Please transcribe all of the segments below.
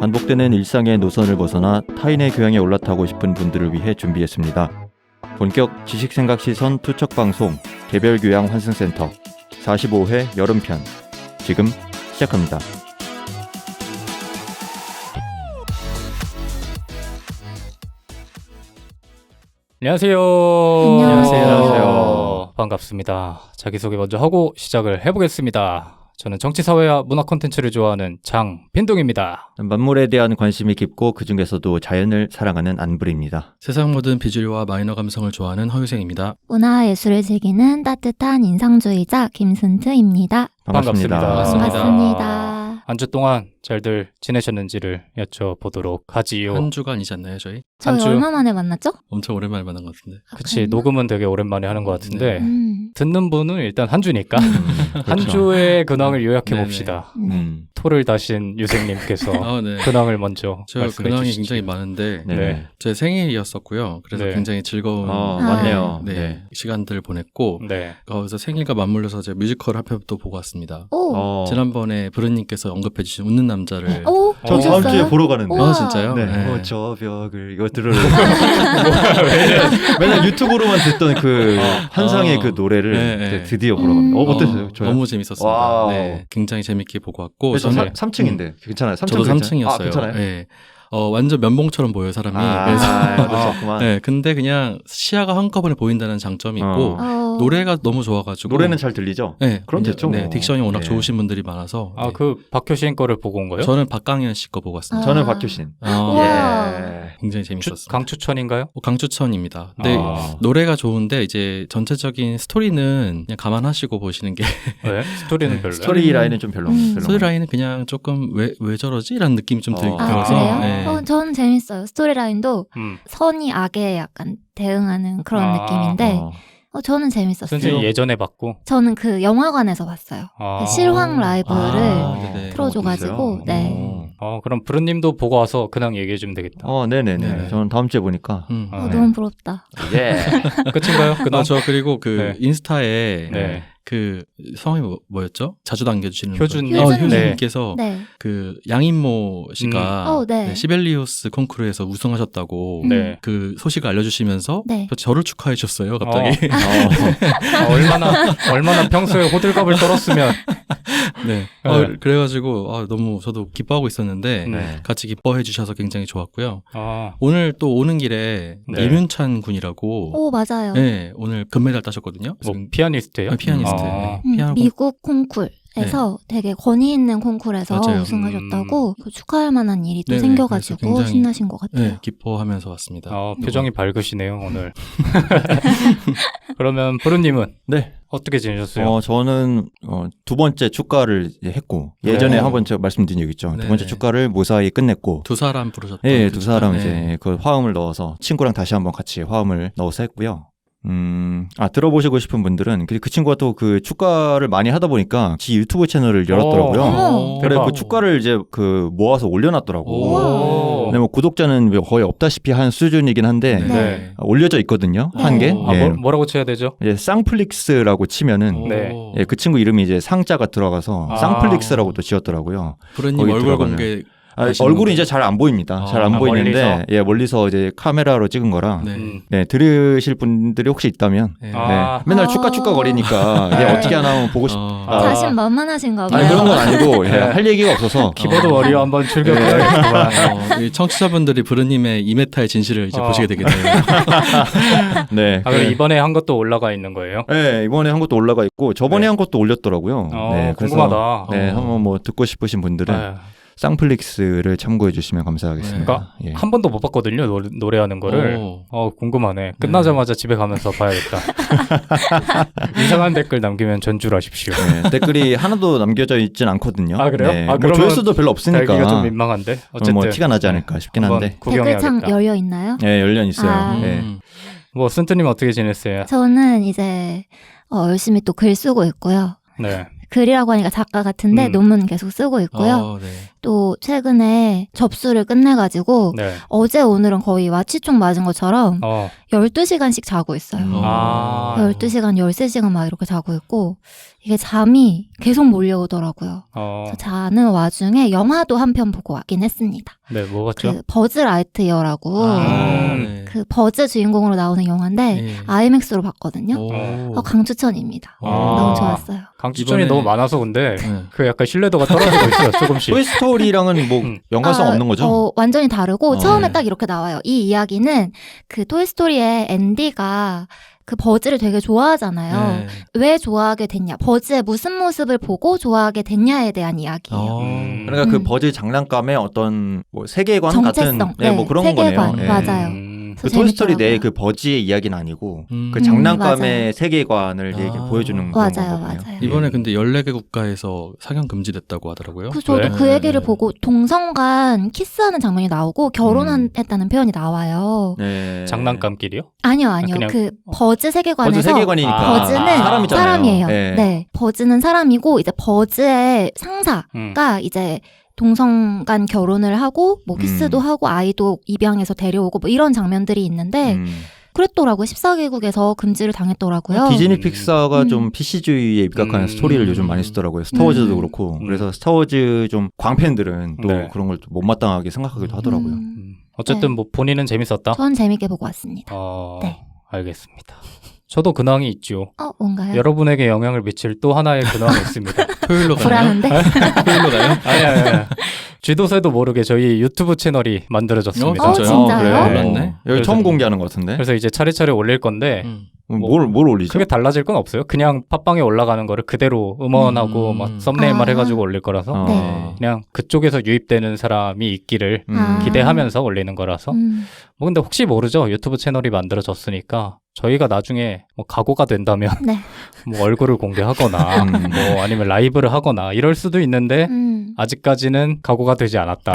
반복되는 일상의 노선을 벗어나 타인의 교양에 올라타고 싶은 분들을 위해 준비했습니다. 본격 지식생각 시선 투척방송 개별교양 환승센터 45회 여름편 지금 시작합니다. 안녕하세요. 안녕하세요. 반갑습니다. 자기소개 먼저 하고 시작을 해보겠습니다. 저는 정치사회와 문화 콘텐츠를 좋아하는 장빈동입니다. 만물에 대한 관심이 깊고 그 중에서도 자연을 사랑하는 안불입니다. 세상 모든 비주류와 마이너 감성을 좋아하는 허유생입니다. 문화예술을 즐기는 따뜻한 인상주의자 김순트입니다. 반갑습니다. 반갑습니다. 한 주 동안 잘들 지내셨는지를 여쭤보도록 하지요. 한 주간이셨나요, 저희? 저희 한 주. 얼마 만에 만났죠? 엄청 오랜만에 만난 것 같은데. 그치, 그랬나? 녹음은 되게 오랜만에 하는 것 같은데 듣는 분은 일단 한 주니까 한 그렇죠. 주의 근황을 요약해봅시다. 토를 다신 유생님께서 네. 근황을 먼저 저 말씀해 근황이 주시죠. 굉장히 많은데 네. 제 생일이었었고요. 그래서 네. 굉장히 즐거운 맞네요. 네, 시간들을 보냈고 네. 거기서 생일과 맞물려서 제가 뮤지컬 한 편도 보고 왔습니다. 오, 지난번에 브루님께서 언급해 주신 웃는 남자를 오, 저 보셨어요? 다음 주에 보러 가는데. 우와. 아 진짜요? 네. 저 벽을 이거 들으러 맨날 유튜브로만 듣던 그 환상의 그 노래를 네. 드디어 보러 갑니다. 어땠어요? 너무 재밌었습니다. 와우. 네, 굉장히 재밌게 보고 왔고 저 저는 3층인데 괜찮아요? 3층 저도 3층이었어요. 아, 괜찮아요? 네. 완전 면봉처럼 보여요 사람이. 그래서 그렇구만. 네, 근데 그냥 시야가 한꺼번에 보인다는 장점이 있고 노래가 너무 좋아가지고 노래는 잘 들리죠? 네, 그럼 됐죠, 네, 뭐. 딕션이 워낙 네. 좋으신 분들이 많아서 네. 그 박효신 거를 보고 온 거예요? 저는 박강현 씨 거 보고 왔습니다. 저는 박효신. 우와. 예. 굉장히 재밌었어요. 강추천인가요? 강추천입니다. 네, 노래가 좋은데 이제 전체적인 스토리는 그냥 감안하시고 보시는 게 네? 스토리는 네, 별로요? 스토리 라인은 좀 별로. 스토리 라인은 그냥 조금 왜 저러지? 라는 느낌이 좀 들어서 아, 그래요? 네. 저는 재밌어요. 스토리라인도 음. 선이 악에 약간 대응하는 그런 아, 느낌인데 저는 재밌었어요. 선생님 예전에 봤고 저는 그 영화관에서 봤어요. 그 실황 라이브를 네네. 틀어줘가지고 네. 그럼 브루님도 보고 와서 그냥 얘기해주면 되겠다. 네네네. 네네. 저는 다음 주에 보니까. 네. 너무 부럽다. 예. 끝인가요? 그날? 저 그리고 그 네. 인스타에 네. 그 성함이 뭐였죠? 자주 남겨주시는 효준님. 효준님께서 네. 그 양인모 씨가 네. 네, 시벨리우스 콩쿠르에서 우승하셨다고 네. 그 소식을 알려주시면서 네. 저를 축하해 주셨어요. 갑자기. 얼마나 평소에 호들갑을 떨었으면. 네. 네. 그래가지고 너무 저도 기뻐하고 있었는데 네. 같이 기뻐해 주셔서 굉장히 좋았고요. 아, 오늘 또 오는 길에 네. 이윤찬 군이라고 오, 맞아요. 네, 오늘 금메달 따셨거든요. 뭐 피아니스트예요? 피아니스트. 아. 네. 피아노 미국 콩쿨에서 되게 권위 있는 콩쿨에서 맞아요. 우승하셨다고 축하할 만한 일이 또 네네, 생겨가지고 그래서 굉장히- 신나신 것 같아요. 네, 기뻐하면서 왔습니다. 표정이 밝으시네요, 오늘. 그러면 브루님은 네. 어떻게 지내셨어요? 저는 두 번째 축가를 이제 했고 예전에 네. 한번 제가 말씀드린 적 있죠. 네네. 두 번째 축가를 무사히 끝냈고 두 사람 부르셨던 예, 그 두 사람 네. 이제 그 화음을 넣어서 친구랑 다시 한번 같이 화음을 넣어서 했고요. 들어보시고 싶은 분들은 그 친구가 또 그 축가를 많이 하다 보니까 지 유튜브 채널을 열었더라고요. 어머. 그래 대박. 그 축가를 이제 그 모아서 올려놨더라고. 오. 근데 뭐 구독자는 거의 없다시피 한 수준이긴 한데 네. 올려져 있거든요. 한 개. 아, 예. 뭐라고 쳐야 되죠? 이제 쌍플릭스라고 치면은 네. 예, 그 친구 이름이 이제 상자가 들어가서 아. 쌍플릭스라고 또 지었더라고요. 브루님 거기 얼굴 들어가면. 공개 얼굴이 하시는 이제 잘 안 보입니다. 아, 잘 안 아, 보이는데 멀리서 이제 카메라로 찍은 거라 네. 네, 들으실 분들이 혹시 있다면 네. 아. 네, 맨날 축가 거리니까 이게 네. 어떻게 하나 하면 보고 싶. 자신 만만하신가 봐요. 아니 그런 건 아니고 예, 할 얘기가 없어서 키보드 워리어 한번 출격해야겠구만. 이 청취자분들이 브루님의 이메타의 진실을 이제 보시게 되겠네요. 네. 그럼 이번에 한 것도 올라가 있는 거예요? 네, 이번에 한 것도 올라가 있고 저번에 네. 한 것도 올렸더라고요. 네, 그래서 궁금하다. 네, 한번 뭐 듣고 싶으신 분들은 아, 쌍플릭스를 참고해 주시면 감사하겠습니다. 그러니까 예. 한 번도 못 봤거든요, 노래하는 거를. 궁금하네. 끝나자마자 집에 가면서 봐야겠다. 이상한 댓글 남기면 전주하십시오. 네, 댓글이 하나도 남겨져 있진 않거든요. 아, 그래요? 네, 아, 뭐 그러면 조회수도 별로 없으니까 달기가 좀 민망한데. 어쨌든 뭐 티가 나지 않을까 싶긴 한번 한데. 댓글창 구경해야겠다. 열려 있나요? 네, 열려 있어요. 아. 네. 뭐 순트님 어떻게 지냈어요? 저는 이제 열심히 또 글 쓰고 있고요. 네. 글이라고 하니까 작가 같은데 논문 계속 쓰고 있고요. 네. 또 최근에 접수를 끝내가지고 네. 어제 오늘은 거의 와치총 맞은 것처럼 어. 12시간씩 자고 있어요. 아. 12시간, 13시간 막 이렇게 자고 있고 이게 잠이 계속 몰려오더라고요. 그래서 자는 와중에 영화도 한 편 보고 왔긴 했습니다. 네, 뭐 봤죠? 그 버즈 라이트이어라고 네. 그 버즈 주인공으로 나오는 영화인데 네. 아이맥스로 봤거든요. 오. 강추천입니다. 아. 너무 좋았어요. 강추천이 이번에- 너무 많아서 근데 네. 그 약간 신뢰도가 떨어지고 있어요. 조금씩. 토이스토리랑은 뭐 연관성 없는 거죠? 완전히 다르고 어. 처음에 네. 딱 이렇게 나와요. 이 이야기는 그 토이스토리의 앤디가 그 버즈를 되게 좋아하잖아요. 네. 왜 좋아하게 됐냐? 버즈의 무슨 모습을 보고 좋아하게 됐냐에 대한 이야기예요. 그러니까 그 음. 버즈 장난감의 어떤 뭐 세계관 정체성, 같은 네, 뭐 그런 세계관, 거네요. 예. 맞아요. 그 그래서 토이스토리 내의 재밌더라고요. 그 버즈의 이야기는 아니고 그 음. 장난감의 맞아요. 세계관을 이렇게 아. 보여주는 그런 맞아요, 거거든요. 맞아요. 이번에 근데 14개 국가에서 상영 금지됐다고 하더라고요. 그 저도 왜? 그 얘기를 네. 보고 동성 간 키스하는 장면이 나오고 결혼했다는 표현이 나와요. 네. 장난감끼리요? 아니요. 그냥- 그 버즈 세계관에서 버즈 세계관이니까 아. 버즈는 사람이잖아요. 사람이에요. 네. 네. 버즈는 사람이고 이제 버즈의 상사가 이제 동성 간 결혼을 하고 뭐 키스도 하고 아이도 입양해서 데려오고 뭐 이런 장면들이 있는데 그랬더라고요. 14개국에서 금지를 당했더라고요. 디즈니 픽사가 음. 좀 PC주의에 입각하는 음. 스토리를 요즘 많이 쓰더라고요. 스타워즈도 그렇고. 그래서 스타워즈 좀 광팬들은 또 네. 그런 걸 좀 못마땅하게 생각하기도 하더라고요. 어쨌든 네. 뭐 본인은 재밌었다. 전 재밌게 보고 왔습니다. 네. 알겠습니다. 저도 근황이 있죠. 뭔가요? 여러분에게 영향을 미칠 또 하나의 근황이 있습니다. 토요일로 가나요? 불안한데? 토요일로 가요? 아니. 쥐도새도 모르게 저희 유튜브 채널이 만들어졌습니다. 진짜요? 그래. 몰랐네. 여기 그래서- 처음 공개하는 것 같은데. 그래서 이제 차례차례 올릴 건데 뭘 올리죠? 크게 달라질 건 없어요. 그냥 팟빵에 올라가는 거를 그대로 음원하고 막 썸네일만 아. 해가지고 올릴 거라서 어. 네. 그냥 그쪽에서 유입되는 사람이 있기를 기대하면서 올리는 거라서 뭐 근데 혹시 모르죠. 유튜브 채널이 만들어졌으니까 저희가 나중에 뭐 각오가 된다면 네. 뭐 얼굴을 공개하거나 뭐 아니면 라이브를 하거나 이럴 수도 있는데 아직까지는 각오가 되지 않았다.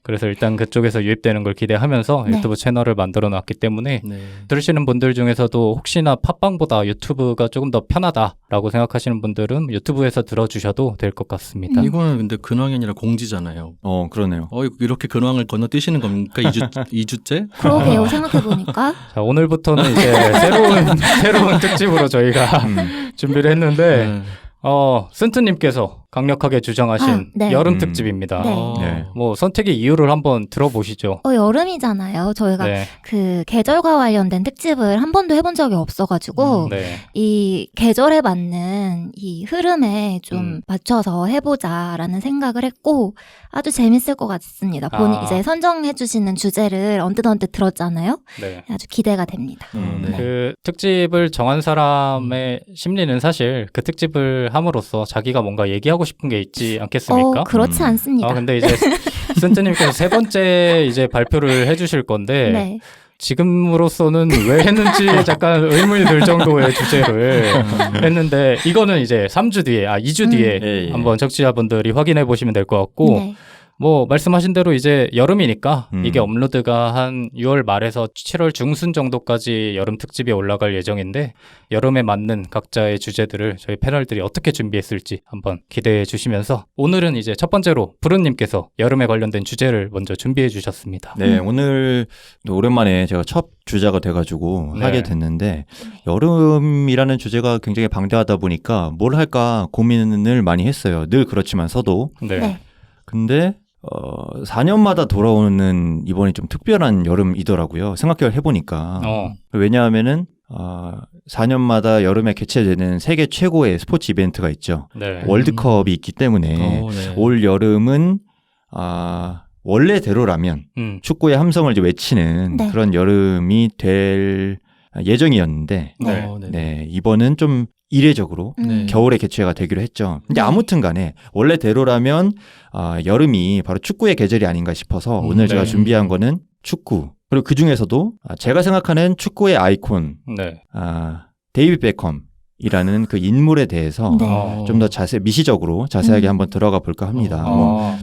그래서 일단 그쪽에서 유입되는 걸 기대하면서 네. 유튜브 채널을 만들어 놨기 때문에 네. 들으시는 분들 중에서도 혹시나 팟빵보다 유튜브가 조금 더 편하다라고 생각하시는 분들은 유튜브에서 들어주셔도 될 것 같습니다. 이거는 근데 근황이 아니라 공지잖아요. 그러네요. 이렇게 근황을 건너뛰시는 겁니까? 2주째? 그러게요. 생각해보니까. 자, 오늘부터는 이제 새로운 특집으로 저희가 준비를 했는데 센트님께서 강력하게 주장하신 네. 여름 특집입니다. 네. 네. 뭐 선택의 이유를 한번 들어보시죠. 여름이잖아요. 저희가 네. 그 계절과 관련된 특집을 한 번도 해본 적이 없어가지고 네. 이 계절에 맞는 이 흐름에 좀 맞춰서 해보자라는 생각을 했고 아주 재밌을 것 같습니다. 본인 이제 선정해주시는 주제를 언뜻 들었잖아요. 네. 아주 기대가 됩니다. 네. 그 특집을 정한 사람의 심리는 사실 그 특집을 함으로써 자기가 뭔가 얘기하고 싶은 게 있지 않겠습니까? 그렇지 않습니다. 근데 이제 센트님께서 세 번째 이제 발표를 해주실 건데 네. 지금으로서는 왜 했는지 약간 의문이 들 정도의 주제를 했는데 이거는 이제 3주 뒤에 2주 뒤에 예. 한번 청취자분들이 확인해 보시면 될 것 같고 네. 뭐 말씀하신 대로 이제 여름이니까 이게 업로드가 한 6월 말에서 7월 중순 정도까지 여름 특집이 올라갈 예정인데 여름에 맞는 각자의 주제들을 저희 패널들이 어떻게 준비했을지 한번 기대해 주시면서 오늘은 이제 첫 번째로 부르님께서 여름에 관련된 주제를 먼저 준비해 주셨습니다. 네, 오늘 오랜만에 제가 첫 주자가 돼가지고 네. 하게 됐는데 여름이라는 주제가 굉장히 방대하다 보니까 뭘 할까 고민을 많이 했어요. 늘 그렇지만서도. 네. 네. 근데 4년마다 돌아오는 이번이 좀 특별한 여름이더라고요. 생각을 해보니까. 왜냐하면은 4년마다 여름에 개최되는 세계 최고의 스포츠 이벤트가 있죠. 네. 월드컵이 있기 때문에 네. 올 여름은 원래대로라면 축구의 함성을 이제 외치는 네. 그런 여름이 될 예정이었는데 네. 네, 이번은 좀 이례적으로 네. 겨울에 개최가 되기로 했죠. 근데 네. 아무튼 간에 원래대로라면 여름이 바로 축구의 계절이 아닌가 싶어서 오늘 제가 네. 준비한 거는 축구. 그리고 그 중에서도 제가 생각하는 축구의 아이콘 네. 데이비드 베컴이라는 그 인물에 대해서 네. 좀 더 미시적으로 자세하게 한번 들어가 볼까 합니다.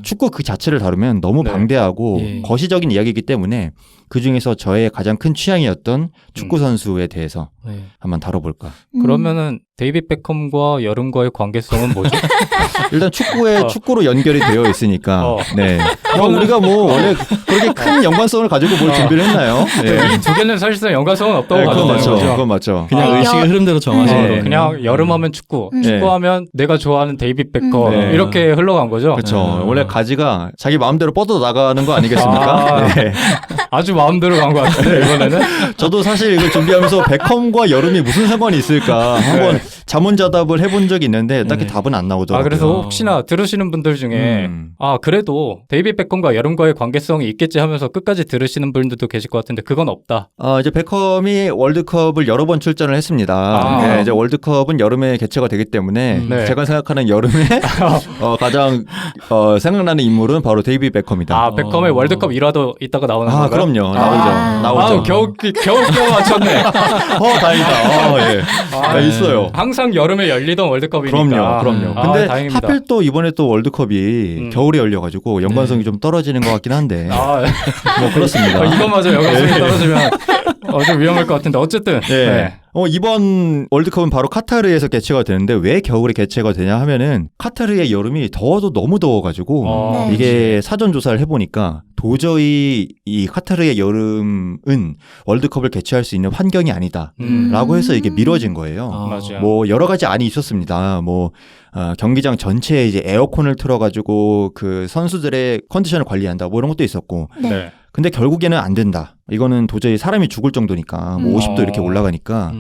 축구 그 자체를 다루면 너무 네. 방대하고 예. 거시적인 이야기이기 때문에 그 중에서 저의 가장 큰 취향이었던 축구 선수에 대해서 네. 한번 다뤄볼까. 그러면은 데이빗 베컴과 여름과의 관계성은 뭐죠? 일단 축구로 연결이 되어 있으니까. 어. 네. 우리가 뭐 원래 그렇게 큰 연관성을 가지고 뭘 준비를 했나요? 네. 이 두 개는 사실상 연관성은 없다고 네, 그건 봐도 맞죠. 되는 거죠. 그건 맞죠. 그냥 어, 의식의 흐름대로 정하시는 네. 거예요. 그냥 여름하면 축구, 축구하면 내가 좋아하는 데이빗 베컴 네. 이렇게 흘러간 거죠. 그렇죠. 원래 가지가 자기 마음대로 뻗어 나가는 거 아니겠습니까? 아. 네. 아주 마음대로 간 것 같은데 이번에는. 저도 사실 이걸 준비하면서 베컴과 여름이 무슨 상관이 있을까 한번 자문자답을 해본 적이 있는데 딱히 답은 안 나오더라고요. 그래서 혹시나 들으시는 분들 중에 그래도 데이빗 베컴과 여름과의 관계성이 있겠지 하면서 끝까지 들으시는 분들도 계실 것 같은데 그건 없다. 이제 베컴이 월드컵을 여러 번 출전을 했습니다. 네, 이제 월드컵은 여름에 개최가 되기 때문에 네. 제가 생각하는 여름에 가장 생각나는 인물은 바로 데이빗 베컴이다. 베컴의 월드컵 1화도 이따가 나오는 건가요? 그럼요. 나오죠. 겨우 맞췄네. 다행이다. 예. 있어요. 항상 여름에 열리던 월드컵이니까. 그럼요. 근데 다행입니다. 하필 또 이번에 또 월드컵이 겨울에 열려가지고 연관성이 좀 떨어지는 것 같긴 한데 뭐 그렇습니다. 이거마저 연관성이 떨어지면 좀 위험할 것 같은데 어쨌든 네. 이번 월드컵은 바로 카타르에서 개최가 되는데 왜 겨울에 개최가 되냐 하면은 카타르의 여름이 더워도 너무 더워가지고 네. 이게 사전 조사를 해보니까 도저히 이 카타르의 여름은 월드컵을 개최할 수 있는 환경이 아니다라고 해서 이게 미뤄진 거예요. 맞아요. 뭐 여러 가지 안이 있었습니다. 경기장 전체에 이제 에어컨을 틀어가지고 그 선수들의 컨디션을 관리한다 뭐 이런 것도 있었고. 네. 근데 결국에는 안 된다. 이거는 도저히 사람이 죽을 정도니까 뭐 50도 이렇게 올라가니까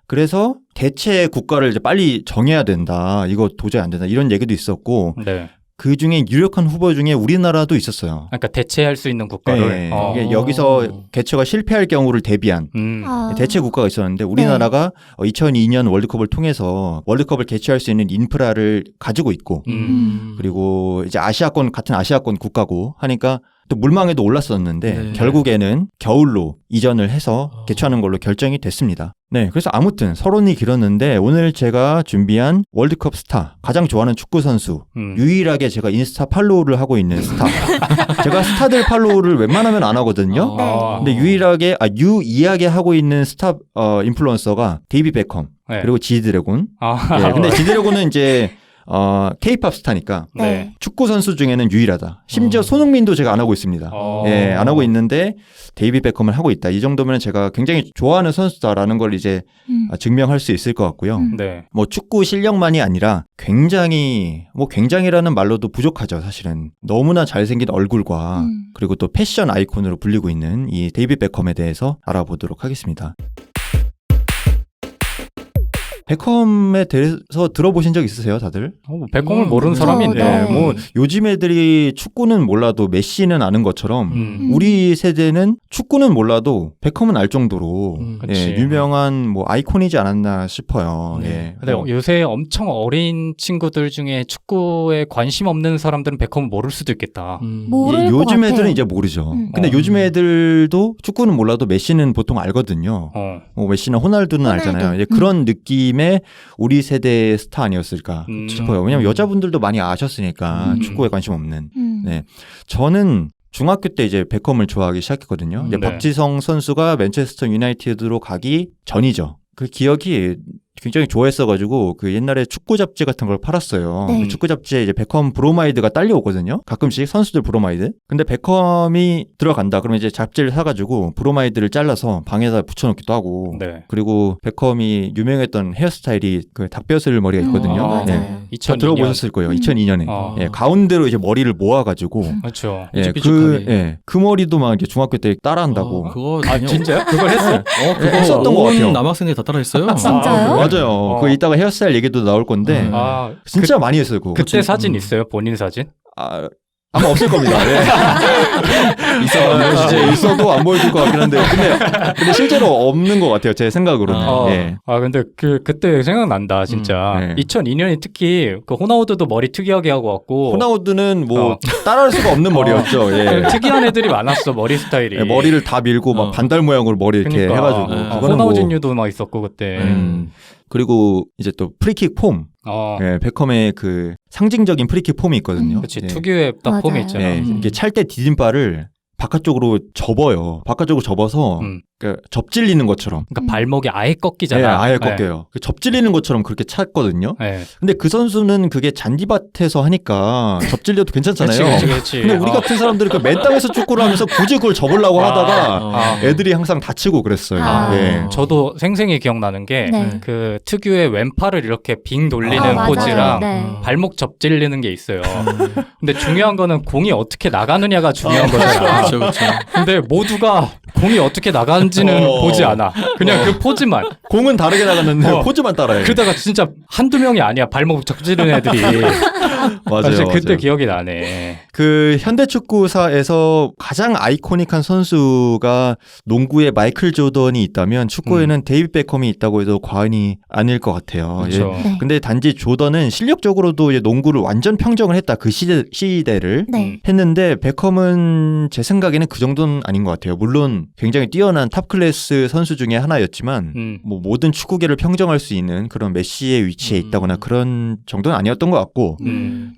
그래서 대체 국가를 이제 빨리 정해야 된다. 이거 도저히 안 된다. 이런 얘기도 있었고 네. 그 중에 유력한 후보 중에 우리나라도 있었어요. 그러니까 대체할 수 있는 국가를. 네. 이게 여기서 개최가 실패할 경우를 대비한 대체 국가가 있었는데 우리나라가 2002년 월드컵을 통해서 월드컵을 개최할 수 있는 인프라를 가지고 있고 그리고 이제 같은 아시아권 국가고 하니까 또 물망에도 올랐었는데 네. 결국에는 겨울로 이전을 해서 개최하는 걸로 결정이 됐습니다. 네, 그래서 아무튼 서론이 길었는데 오늘 제가 준비한 월드컵 스타, 가장 좋아하는 축구 선수, 유일하게 제가 인스타 팔로우를 하고 있는 스타. 제가 스타들 팔로우를 웬만하면 안 하거든요. 근데 유일하게 하고 있는 스타 인플루언서가 데이빗 베컴 그리고 지드래곤. 근데 지드래곤은 이제 K-팝 스타니까 네. 축구 선수 중에는 유일하다. 심지어 손흥민도 제가 안 하고 있습니다. 예, 안 하고 있는데 데이빗 베컴을 하고 있다. 이 정도면 제가 굉장히 좋아하는 선수다라는 걸 이제 증명할 수 있을 것 같고요. 네. 뭐 축구 실력만이 아니라 굉장히라는 말로도 부족하죠, 사실은. 너무나 잘생긴 얼굴과 그리고 또 패션 아이콘으로 불리고 있는 이 데이빗 베컴에 대해서 알아보도록 하겠습니다. 베컴에 대해서 들어보신 적 있으세요, 다들? 베컴을 모르는 사람이 있네. 네. 뭐 요즘 애들이 축구는 몰라도 메시는 아는 것처럼 우리 세대는 축구는 몰라도 베컴은 알 정도로 유명한 뭐 아이콘이지 않았나 싶어요. 예. 근데 요새 엄청 어린 친구들 중에 축구에 관심 없는 사람들은 베컴을 모를 수도 있겠다. 모를 것 요즘 같아. 애들은 이제 모르죠. 근데 요즘 애들도 축구는 몰라도 메시는 보통 알거든요. 뭐 메시나 호날두는 알잖아요. 이제 그런 느낌의 우리 세대의 스타 아니었을까 싶어요. 왜냐면 여자분들도 많이 아셨으니까 축구에 관심 없는. 네, 저는 중학교 때 이제 베컴을 좋아하기 시작했거든요. 이제 박지성 선수가 맨체스터 유나이티드로 가기 전이죠. 그 기억이 굉장히 좋아했어가지고 그 옛날에 축구 잡지 같은 걸 팔았어요. 그 축구 잡지에 이제 베컴 브로마이드가 딸려오거든요. 가끔씩 선수들 브로마이드. 근데 베컴이 들어간다. 그러면 이제 잡지를 사가지고 브로마이드를 잘라서 방에다 붙여놓기도 하고. 그리고 베컴이 유명했던 헤어스타일이 그 닭뼈슬 머리가 있거든요. 네. 2002년. 들어보셨을 거예요. 2002년에. 예, 가운데로 이제 머리를 모아가지고. 그렇죠. 그 머리도 막 이제 중학교 때 따라한다고. 그거 진짜요? 그걸 했어? 그거 했었던 것 같아요. 남학생들이 다 따라했어요. 진짜요? 맞아요. 그 이따가 헤어스타일 얘기도 나올 건데 진짜 많이 했어요. 그거. 그때 사진 있어요? 본인 사진? 아마 없을 겁니다. 있어도 안 보여줄 것 같긴 한데 근데 실제로 없는 것 같아요. 제 생각으로는. 근데 그때 생각난다 진짜. 2002년이 특히 그 호나우드도 머리 특이하게 하고 왔고. 호나우드는 뭐 따라할 수가 없는 머리였죠. 특이한 애들이 많았어 머리 스타일이. 머리를 다 밀고 막 반달 모양으로 머리 이렇게 해가지고. 호나우진유도 막 있었고 그때. 그리고 이제 또 프리킥 폼. 베컴의 그 상징적인 프리킥 폼이 있거든요. 그렇지. 특유의 딱 폼이 있잖아. 이게 찰 때 디딤발을 바깥쪽으로 접어요. 바깥쪽으로 접어서 그러니까 접질리는 것처럼. 그러니까 발목이 아예 꺾이잖아. 네, 아예 꺾여요. 접질리는 것처럼 그렇게 찼거든요. 네. 근데 그 선수는 그게 잔디밭에서 하니까 접질려도 괜찮잖아요. 그렇지. 근데 우리 같은 사람들은 그 맨 땅에서 축구를 하면서 굳이 그걸 접으려고 하다가 애들이 항상 다치고 그랬어요. 예. 저도 생생히 기억나는 게 네. 그 특유의 왼팔을 이렇게 빙 돌리는 맞아요. 포즈랑 네. 발목 접질리는 게 있어요. 근데 중요한 거는 공이 어떻게 나가느냐가 중요한 거잖아. 그렇죠, 그렇죠. 근데 모두가 공이 어떻게 나가는지는 보지 않아. 그냥 그 포즈만. 공은 다르게 나갔는데 포즈만 따라해. 그러다가 진짜 한두 명이 아니야. 발목 접지르는 애들이. 맞아요. 사실 그때 맞아요. 기억이 나네. 그 현대축구사에서 가장 아이코닉한 선수가 농구에 마이클 조던이 있다면 축구에는 데이비드 베컴이 있다고 해도 과언이 아닐 것 같아요. 그렇죠. 예. 네. 근데 단지 조던은 실력적으로도 이제 농구를 완전 평정을 했다. 그 시대를 네. 했는데 베컴은 제 생각에는 그 정도는 아닌 것 같아요. 물론 굉장히 뛰어난 탑 클래스 선수 중에 하나였지만 뭐 모든 축구계를 평정할 수 있는 그런 메시의 위치에 있다거나 그런 정도는 아니었던 것 같고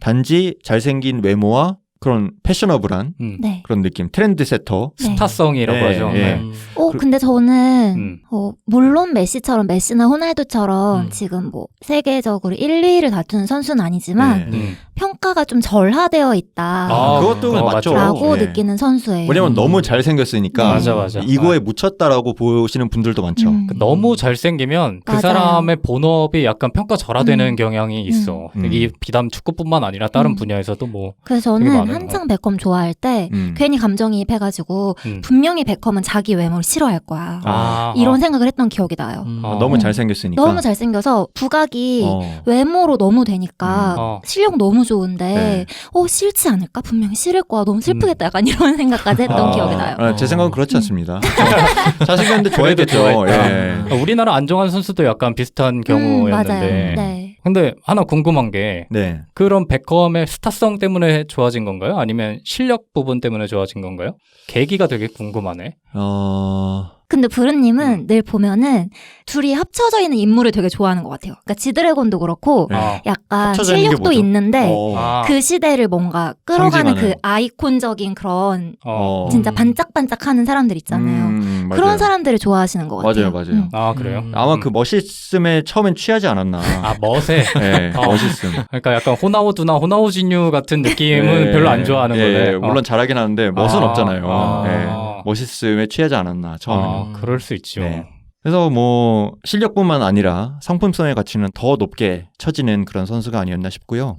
단지 잘생긴 외모와 그런 패셔너블한 네. 그런 느낌, 트렌드 세터. 네. 스타성이라고 네, 하죠. 예. 네. 근데 저는 물론 메시나 호날두처럼 지금 뭐 세계적으로 1, 2위를 다투는 선수는 아니지만 네. 평가가 좀 절하되어 있다. 그것도 맞죠. 라고 네. 느끼는 선수예요. 왜냐면 너무 잘생겼으니까 맞아. 이거에 묻혔다라고 보시는 분들도 많죠. 너무 잘생기면 그 맞아요. 사람의 본업이 약간 평가절하되는 경향이 있어. 이 비단 축구뿐만 아니라 다른 분야에서도 뭐. 그래서 되게 저는 많은 한창 베컴 좋아할 때 괜히 감정이입해가지고 분명히 베컴은 자기 외모를 싫어할 거야. 이런 생각을 했던 기억이 나요. 너무 잘생겼으니까. 너무 잘생겨서 부각이 외모로 너무 되니까 실력 너무 좋은데 싫지 않을까? 분명히 싫을 거야. 너무 슬프겠다. 약간 이런 생각까지 했던 기억이 나요. 제 생각은 그렇지 않습니다. 잘생겼는데 좋아했겠죠. 예. 우리나라 안정환 선수도 약간 비슷한 경우였는데. 맞아요. 네. 근데 하나 궁금한 게 네. 그런 베컴의 스타성 때문에 좋아진 건가요? 아니면 실력 부분 때문에 좋아진 건가요? 계기가 되게 궁금하네. 근데 부르님은 늘 보면은 둘이 합쳐져 있는 인물을 되게 좋아하는 것 같아요. 그러니까 지드래곤도 그렇고 약간 합쳐져 있는 게 실력도 뭐죠? 있는데 그 시대를 뭔가 끌어가는 그 아이콘적인 그런 진짜 반짝반짝하는 사람들 있잖아요. 그런 사람들을 좋아하시는 것 같아요. 맞아요. 그래요? 아마 그 멋있음에 처음엔 취하지 않았나. 멋에? 네, 멋있음. 그러니까 약간 호나우두나 호나우진유 같은 느낌은 별로 안 좋아하는 거네. 물론 잘하긴 하는데 멋은 없잖아요. 멋있음에 취하지 않았나 처음에는. 그럴 수 있죠. 네. 그래서 뭐 실력뿐만 아니라 상품성의 가치는 더 높게 쳐지는 그런 선수가 아니었나 싶고요.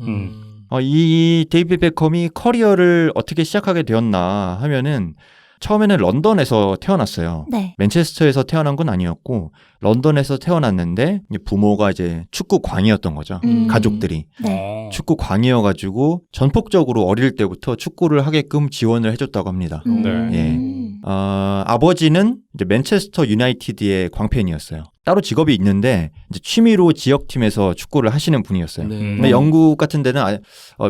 이 데이비드 베컴이 커리어를 어떻게 시작하게 되었나 하면은 처음에는 런던에서 태어났어요. 네. 맨체스터에서 태어난 건 아니었고 런던에서 태어났는데 축구가 이제 축구 광이었던 거죠. 가족들이. 네. 축구 광이어가지고 전폭적으로 어릴 때부터 축구를 하게끔 지원을 해줬다고 합니다. 예. 아버지는 이제 맨체스터 유나이티드의 광팬이었어요. 따로 직업이 있는데 이제 취미로 지역팀에서 축구를 하시는 분이었어요. 근데 영국 같은 데는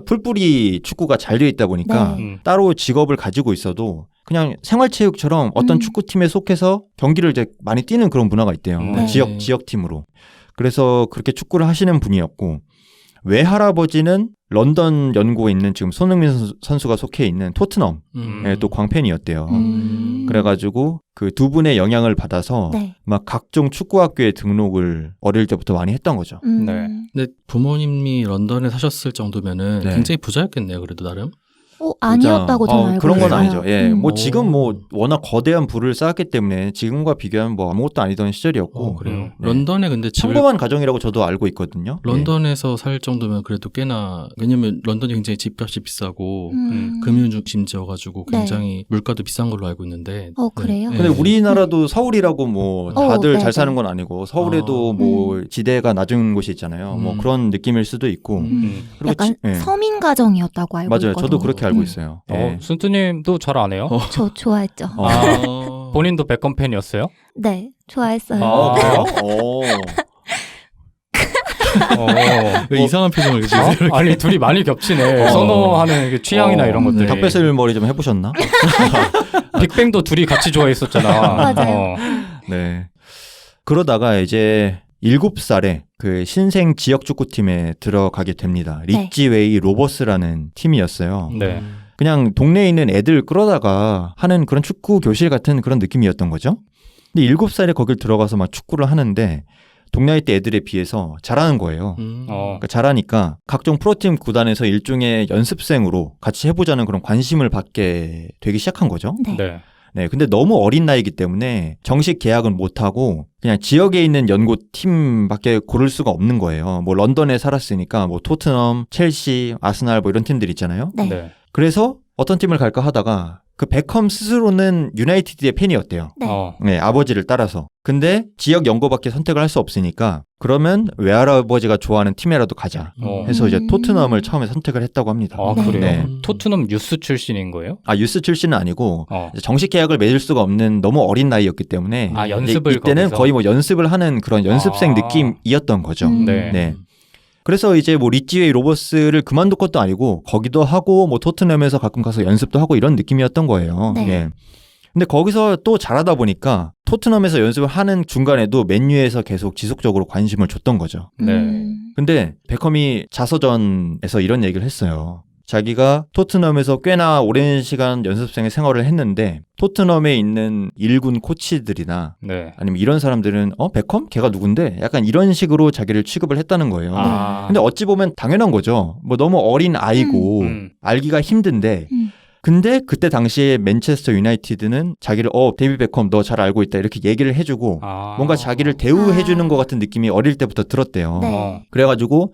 풀뿌리 축구가 잘 되어 있다 보니까 따로 직업을 가지고 있어도 그냥 생활체육처럼 어떤 축구팀에 속해서 경기를 이제 많이 뛰는 그런 문화가 있대요. 네. 지역팀으로. 그래서 그렇게 축구를 하시는 분이었고 외할아버지는 런던 연고에 있는 지금 손흥민 선수가 속해 있는 토트넘의 또 광팬이었대요. 그래가지고 그 두 분의 영향을 받아서 막 각종 축구학교에 등록을 어릴 때부터 많이 했던 거죠. 네. 근데 부모님이 런던에 사셨을 정도면은 굉장히 부자였겠네요. 그래도 나름. 아니었다고 저는 알고 그런 건 있어요. 아니죠. 예, 뭐 지금 뭐 워낙 거대한 부를 쌓았기 때문에 지금과 비교하면 뭐 아무것도 아니던 시절이었고. 그래요. 네. 런던에 근데 평범한 가정이라고 저도 알고 있거든요. 런던에서 살 정도면 그래도 꽤나 왜냐면 런던이 굉장히 집값이 비싸고 금융 중심지여가지고 굉장히 물가도 비싼 걸로 알고 있는데. 그래요? 근데 우리나라도 서울이라고 뭐 다들 잘 사는 건 아니고 서울에도 뭐 지대가 낮은 곳이 있잖아요. 뭐 그런 느낌일 수도 있고. 그리고 약간 서민 가정이었다고 알고 맞아요. 있거든요. 저도 그렇게 알고 있어요. 순두님도 잘 안 해요? 저 좋아했죠. 본인도 베컴 팬이었어요? 네, 좋아했어요. 그래요? 왜 이상한 표정을 지으세요? 아니 둘이 많이 겹치네. 선호하는 취향이나 이런 것들이. 닭배슬 머리 좀 해보셨나? 빅뱅도 둘이 같이 좋아했었잖아. 맞아요. 네. 그러다가 이제 7살에 그 신생 지역 축구팀에 들어가게 됩니다. 리치웨이 로버스라는 팀이었어요. 네. 그냥 동네에 있는 애들 끌어다가 하는 그런 축구 교실 같은 그런 느낌이었던 거죠. 근데 7살에 거길 들어가서 막 축구를 하는데 동네 때 애들에 비해서 잘하는 거예요. 그러니까 잘하니까 각종 프로팀 구단에서 일종의 연습생으로 같이 해보자는 그런 관심을 받게 되기 시작한 거죠. 네. 네. 네, 근데 너무 어린 나이기 때문에 정식 계약은 못하고 그냥 지역에 있는 연고 팀밖에 고를 수가 없는 거예요. 뭐 런던에 살았으니까 뭐 토트넘, 첼시, 아스날 뭐 이런 팀들 있잖아요. 네. 네. 그래서 어떤 팀을 갈까 하다가 그 베컴 스스로는 유나이티드의 팬이었대요. 네. 네, 아버지를 따라서. 근데 지역 연고밖에 선택을 할 수 없으니까 그러면 외할아버지가 좋아하는 팀에라도 가자 해서 이제 토트넘을 처음에 선택을 했다고 합니다. 아, 네. 그래요? 네. 토트넘 유스 출신인 거예요? 아, 유스 출신은 아니고 어. 정식 계약을 맺을 수가 없는 너무 어린 나이였기 때문에 아, 연습을 이때는 거기서? 거의 뭐 연습을 하는 그런 연습생 아. 느낌이었던 거죠. 네. 네. 그래서 이제 뭐 리치웨이 로버스를 그만둘 것도 아니고 거기도 하고 뭐 토트넘에서 가끔 가서 연습도 하고 이런 느낌이었던 거예요. 네. 예. 근데 거기서 또 잘하다 보니까 토트넘에서 연습을 하는 중간에도 맨유에서 계속 지속적으로 관심을 줬던 거죠. 네. 근데 베컴이 자서전에서 이런 얘기를 했어요. 자기가 토트넘에서 꽤나 오랜 시간 연습생의 생활을 했는데 토트넘에 있는 1군 코치들이나 네. 아니면 이런 사람들은 베컴? 걔가 누군데? 약간 이런 식으로 자기를 취급을 했다는 거예요. 아. 근데 어찌 보면 당연한 거죠. 뭐 너무 어린 아이고 알기가 힘든데 근데 그때 당시에 맨체스터 유나이티드는 자기를 데이비드 베컴 너 잘 알고 있다 이렇게 얘기를 해주고 아. 뭔가 자기를 대우해주는 것 같은 느낌이 어릴 때부터 들었대요. 네. 그래가지고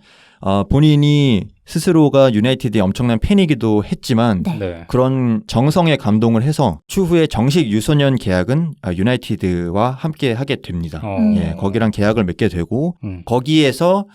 본인이 스스로가 유나이티드의 엄청난 팬이기도 했지만 네. 네. 그런 정성에 감동을 해서 추후에 정식 유소년 계약은 유나이티드와 함께 하게 됩니다. 예, 거기랑 계약을 맺게 되고 거기에서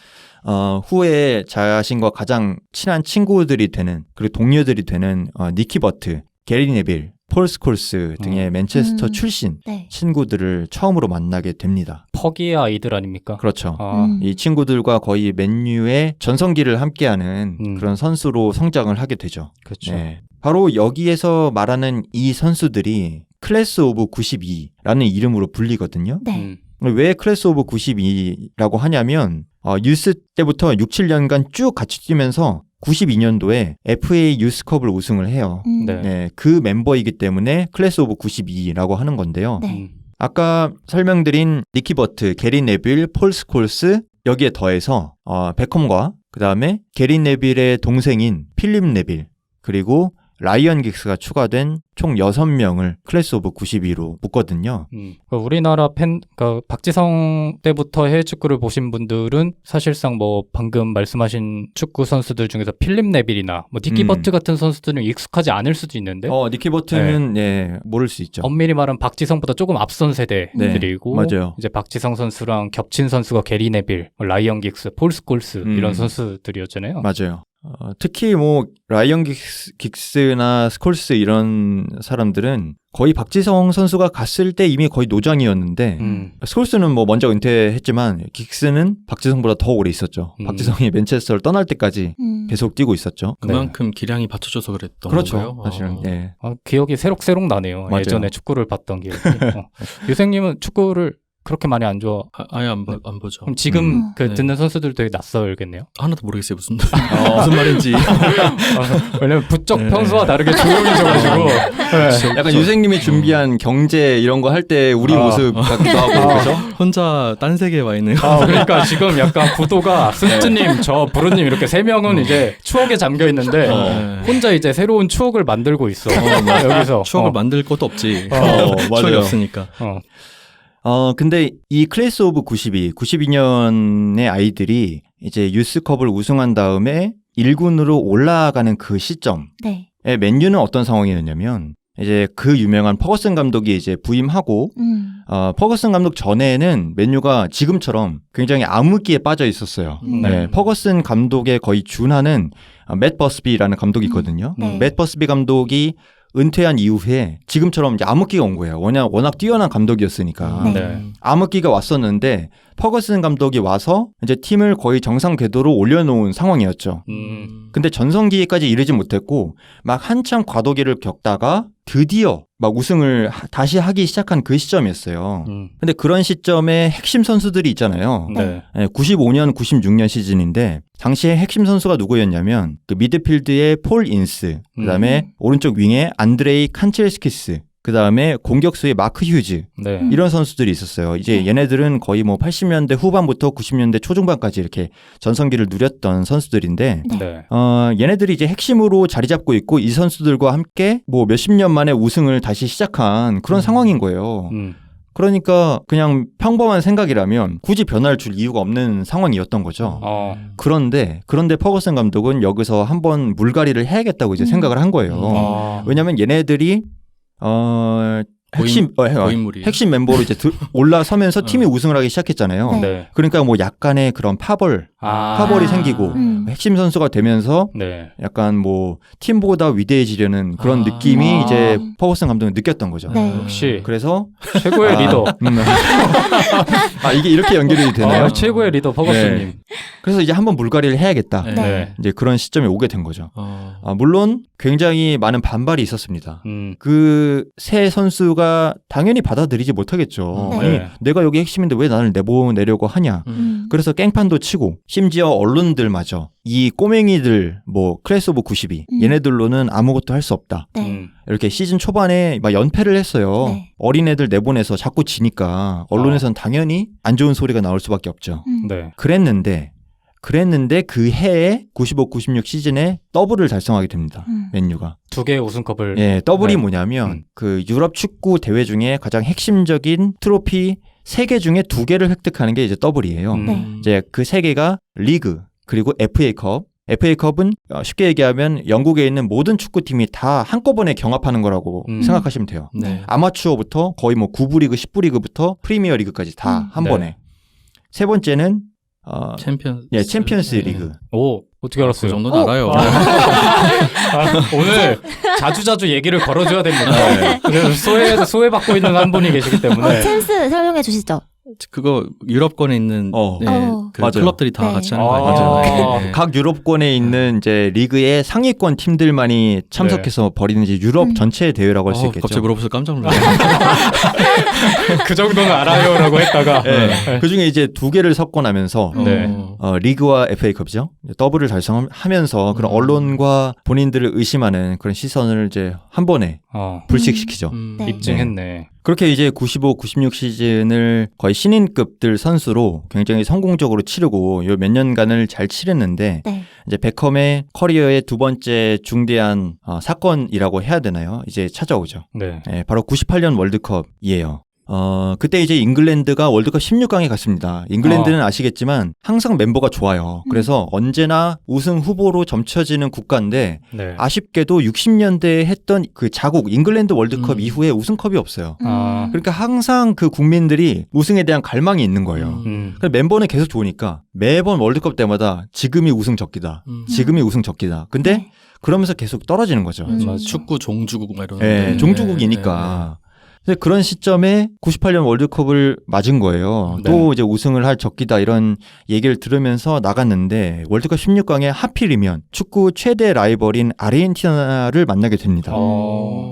후에 자신과 가장 친한 친구들이 되는 그리고 동료들이 되는 니키 버트, 게리 네빌, 폴 스콜스 등의 맨체스터 출신 네. 친구들을 처음으로 만나게 됩니다. 퍼기의 아이들 아닙니까? 그렇죠. 아. 이 친구들과 거의 맨유의 전성기를 함께하는 그런 선수로 성장을 하게 되죠. 그렇죠. 네. 바로 여기에서 말하는 이 선수들이 클래스 오브 92라는 이름으로 불리거든요. 네. 왜 클래스 오브 92라고 하냐면 유스 때부터 6, 7년간 쭉 같이 뛰면서 92년도에 FA 유스컵을 우승을 해요. 네. 네, 그 멤버이기 때문에 클래스 오브 92라고 하는 건데요. 네. 아까 설명드린 니키 버트, 게리 네빌, 폴 스콜스 여기에 더해서 베컴과 그 다음에 게리 네빌의 동생인 필립 네빌 그리고 라이언 긱스가 추가된 총 6명을 클래스 오브 92로 묶거든요. 우리나라 그러니까 박지성 때부터 해외 축구를 보신 분들은 사실상 뭐 방금 말씀하신 축구 선수들 중에서 필립 네빌이나 뭐 니키 버트 같은 선수들은 익숙하지 않을 수도 있는데 니키 버트는 모를 수 있죠. 엄밀히 말하면 박지성보다 조금 앞선 세대들이고 맞아요. 이제 박지성 선수랑 겹친 선수가 게리 네빌, 라이언 긱스, 폴 스콜스 이런 선수들이었잖아요. 맞아요. 특히 뭐 라이언 긱스나 스콜스 이런 사람들은 거의 박지성 선수가 갔을 때 이미 거의 노장이었는데 스콜스는 뭐 먼저 은퇴했지만 긱스는 박지성보다 더 오래 있었죠. 박지성이 맨체스터를 떠날 때까지 계속 뛰고 있었죠. 그만큼 기량이 받쳐줘서 그랬던 그렇죠. 건가요? 사실은. 네. 기억이 새록새록 나네요. 맞아요. 예전에 축구를 봤던 기억이. 유생님은 축구를 그렇게 많이 안 좋아. 아예 안 보죠. 그럼 지금 네. 듣는 선수들 되게 낯설겠네요. 하나도 모르겠어요 무슨 말인지. 왜냐면 부쩍 네. 평소와 다르게 조용해져가지고. 네. 약간 유생님이 준비한 경제 이런 거 할 때 우리 모습 같기도 하고 그렇죠? 혼자 딴 세계에 와 있네요. 그러니까 지금 약간 구도가 스트님, 저 부르님 이렇게 3명은 이제 추억에 잠겨 있는데 혼자 이제 새로운 추억을 만들고 있어. 여기서 추억을 만들 것도 없지. 추억이 맞아요. 없으니까. 근데 이 클래스 오브 92년의 아이들이 이제 유스컵을 우승한 다음에 1군으로 올라가는 그 시점에 네. 맨유는 어떤 상황이었냐면 이제 그 유명한 퍼거슨 감독이 이제 부임하고 퍼거슨 감독 전에는 맨유가 지금처럼 굉장히 암흑기에 빠져 있었어요. 네, 퍼거슨 감독의 거의 준하는 맷 버스비라는 감독이 있거든요. 네. 맷 버스비 감독이 은퇴한 이후에 지금처럼 이제 암흑기가 온 거예요. 워낙 뛰어난 감독이었으니까. 네. 암흑기가 왔었는데 퍼거슨 감독이 와서 이제 팀을 거의 정상 궤도로 올려놓은 상황이었죠. 근데 전성기까지 이르지 못했고 막 한참 과도기를 겪다가 드디어 막 우승을 다시 하기 시작한 그 시점이었어요. 근데 그런 시점에 핵심 선수들이 있잖아요. 네. 95년, 96년 시즌인데 당시에 핵심 선수가 누구였냐면 그 미드필드의 폴 인스, 그다음에 오른쪽 윙에 안드레이 칸첼스키스, 그다음에 공격수의 마크 휴즈 네. 이런 선수들이 있었어요. 이제 얘네들은 거의 뭐 80년대 후반부터 90년대 초중반까지 이렇게 전성기를 누렸던 선수들인데 네. 얘네들이 이제 핵심으로 자리 잡고 있고 이 선수들과 함께 뭐 몇십 년 만에 우승을 다시 시작한 그런 상황인 거예요. 그러니까 그냥 평범한 생각이라면 굳이 변화를 줄 이유가 없는 상황이었던 거죠. 그런데 퍼거슨 감독은 여기서 한번 물갈이를 해야겠다고 이제 생각을 한 거예요. 왜냐하면 얘네들이 고인물이 핵심 멤버로 이제 올라서면서 팀이 우승을 하기 시작했잖아요. 네. 그러니까 뭐 약간의 그런 파벌이 생기고 핵심 선수가 되면서 네. 약간 뭐 팀보다 위대해지려는 그런 느낌이 이제 퍼거슨 감독이 느꼈던 거죠. 네. 역시 그래서 최고의 리더. 이게 이렇게 연결이 되나요? 최고의 리더 퍼거슨님. 네. 그래서 이제 한번 물갈이를 해야겠다. 네. 이제 그런 시점에 오게 된 거죠. 물론 굉장히 많은 반발이 있었습니다. 그 새 선수가 당연히 받아들이지 못하겠죠. 네. 아니 내가 여기 핵심인데 왜 나를 내보내려고 하냐. 그래서 깽판도 치고 심지어 언론들마저 이 꼬맹이들 뭐 클래스 오브 92 얘네들로는 아무것도 할 수 없다. 네. 이렇게 시즌 초반에 막 연패를 했어요. 네. 어린애들 내보내서 자꾸 지니까 언론에선 당연히 안 좋은 소리가 나올 수밖에 없죠. 네. 그랬는데 그 해에 95, 96 시즌에 더블을 달성하게 됩니다. 맨유가. 2개의 우승컵을. 예, 더블이 네. 뭐냐면 그 유럽 축구 대회 중에 가장 핵심적인 트로피 3개 중에 2개를 획득하는 게 이제 더블이에요. 네. 이제 그 3개가 리그 그리고 FA컵. FA컵은 쉽게 얘기하면 영국에 있는 모든 축구팀이 다 한꺼번에 경합하는 거라고 생각하시면 돼요. 네. 아마추어부터 거의 뭐 9부 리그, 10부 리그부터 프리미어 리그까지 다 한 네. 번에. 세 번째는 챔피언스 리그. 오, 어떻게 그 알았어요? 정도는 알아요. 오늘 자주자주 얘기를 걸어줘야 됩니다. 그래서 소외받고 있는 한 분이 계시기 때문에. 챔스 설명해 주시죠. 그거 유럽권에 있는 그 맞아요. 클럽들이 다 네. 같이 하는 거 아니잖아요. 네. 각 유럽권에 있는 이제 리그의 상위권 팀들만이 참석해서 벌이는 이제 유럽 전체 대회라고 할 수 있겠죠. 갑자기 물어보서 깜짝 놀랐어요. 그 정도는 알아요라고 했다가 네. 그 중에 이제 2개를 섞고 나면서 네. 리그와 FA컵이죠. 더블을 달성하면서 그런 언론과 본인들을 의심하는 그런 시선을 이제 한 번에 불식시키죠. 네. 입증했네. 그렇게 이제 95, 96 시즌을 거의 신인급들 선수로 굉장히 성공적으로 치르고 요 몇 년간을 잘 치렀는데 네. 이제 베컴의 커리어의 2번째 중대한 사건이라고 해야 되나요? 이제 찾아오죠. 네. 네, 바로 98년 월드컵이에요. 그때 이제 잉글랜드가 월드컵 16강에 갔습니다. 잉글랜드는 아시겠지만 항상 멤버가 좋아요. 그래서 언제나 우승 후보로 점쳐지는 국가인데 네. 아쉽게도 60년대에 했던 그 자국 잉글랜드 월드컵 이후에 우승컵이 없어요. 그러니까 항상 그 국민들이 우승에 대한 갈망이 있는 거예요. 그래서 멤버는 계속 좋으니까 매번 월드컵 때마다 지금이 우승 적기다. 지금이 우승 적기다. 근데 네. 그러면서 계속 떨어지는 거죠. 축구 종주국 막 이런. 네, 종주국이니까. 그래서 그런 시점에 98년 월드컵을 맞은 거예요. 네. 또 이제 우승을 할 적기다 이런 얘기를 들으면서 나갔는데 월드컵 16강에 하필이면 축구 최대 라이벌인 아르헨티나를 만나게 됩니다.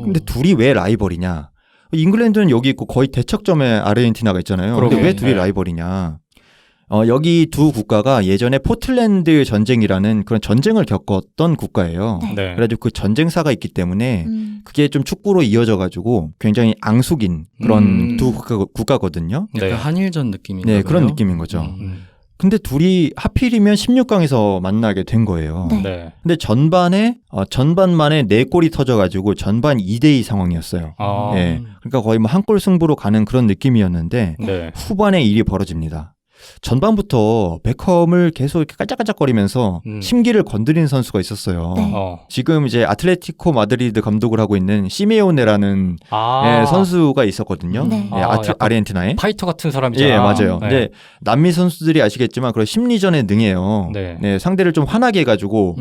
근데 둘이 왜 라이벌이냐? 잉글랜드는 여기 있고 거의 대척점에 아르헨티나가 있잖아요. 근데 왜 둘이 라이벌이냐? 여기 두 국가가 예전에 포틀랜드 전쟁이라는 그런 전쟁을 겪었던 국가예요. 네. 그래가지고 그 전쟁사가 있기 때문에 그게 좀 축구로 이어져가지고 굉장히 앙숙인 그런 두 국가거든요. 약간 한일전 느낌인가요? 네, 그런 느낌인 거죠. 근데 둘이 하필이면 16강에서 만나게 된 거예요. 네. 근데 전반만에 4골이 터져가지고 전반 2대2 상황이었어요. 네. 그러니까 거의 뭐 한 골 승부로 가는 그런 느낌이었는데 네. 후반에 일이 벌어집니다. 전반부터 베컴을 계속 이렇게 깔짝깔짝거리면서 심기를 건드리는 선수가 있었어요. 네. 지금 이제 아틀레티코 마드리드 감독을 하고 있는 시메오네라는 선수가 있었거든요. 네. 아르헨티나에. 파이터 같은 사람이잖아요. 예, 맞아요. 네. 근데 남미 선수들이 아시겠지만 그런 심리전에 능해요. 네. 네, 상대를 좀 화나게 해가지고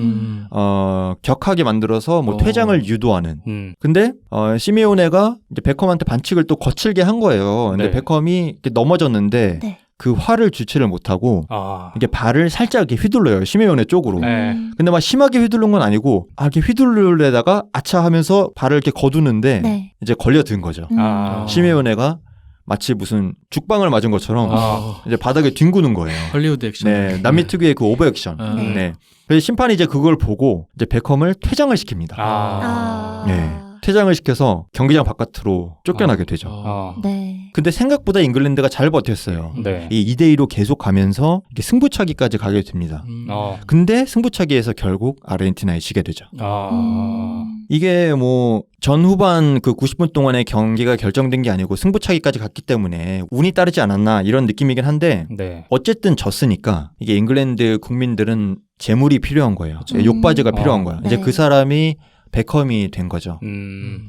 격하게 만들어서 뭐 퇴장을 유도하는. 근데 시메오네가 이제 베컴한테 반칙을 또 거칠게 한 거예요. 근데 네. 베컴이 이렇게 넘어졌는데. 네. 그 활을 주체를 못하고 아. 이게 발을 살짝 이렇게 휘둘러요. 시메오네 쪽으로. 네. 근데 막 심하게 휘두른 건 아니고 이렇게 휘둘르려다가 아차 하면서 발을 이렇게 거두는데 네. 이제 걸려든 거죠. 아. 시메오네가 마치 무슨 죽방을 맞은 것처럼 이제 바닥에 뒹구는 거예요. 헐리우드 액션. 네, 남미 특유의 그 오버 액션. 네. 네. 그래서 심판이 이제 그걸 보고 이제 베컴을 퇴장을 시킵니다. 아. 네. 퇴장을 시켜서 경기장 바깥으로 쫓겨나게 되죠. 어. 네. 근데 생각보다 잉글랜드가 잘 버텼어요. 네. 이 2대2로 계속 가면서 이게 승부차기까지 가게 됩니다. 어. 근데 승부차기에서 결국 아르헨티나에 지게 되죠. 아. 이게 뭐 전후반 그 90분 동안의 경기가 결정된 게 아니고 승부차기까지 갔기 때문에 운이 따르지 않았나 이런 느낌이긴 한데 네. 어쨌든 졌으니까 이게 잉글랜드 국민들은 재물이 필요한 거예요. 그렇죠. 욕바지가 필요한 거야. 이제 네. 그 사람이 베컴이 된 거죠.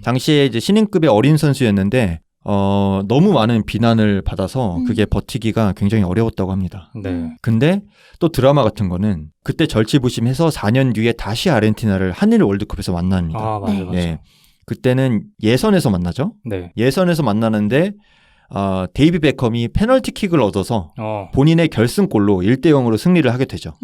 당시에 이제 신인급의 어린 선수였는데 너무 많은 비난을 받아서 그게 버티기가 굉장히 어려웠다고 합니다. 네. 근데 또 드라마 같은 거는 그때 절치부심해서 4년 뒤에 다시 아르헨티나를 한일 월드컵에서 만납니다. 아, 맞아, 네. 맞아. 네. 그때는 예선에서 만나죠. 네. 예선에서 만나는데 데이비 베컴이 페널티킥을 얻어서 본인의 결승골로 1대0으로 승리를 하게 되죠.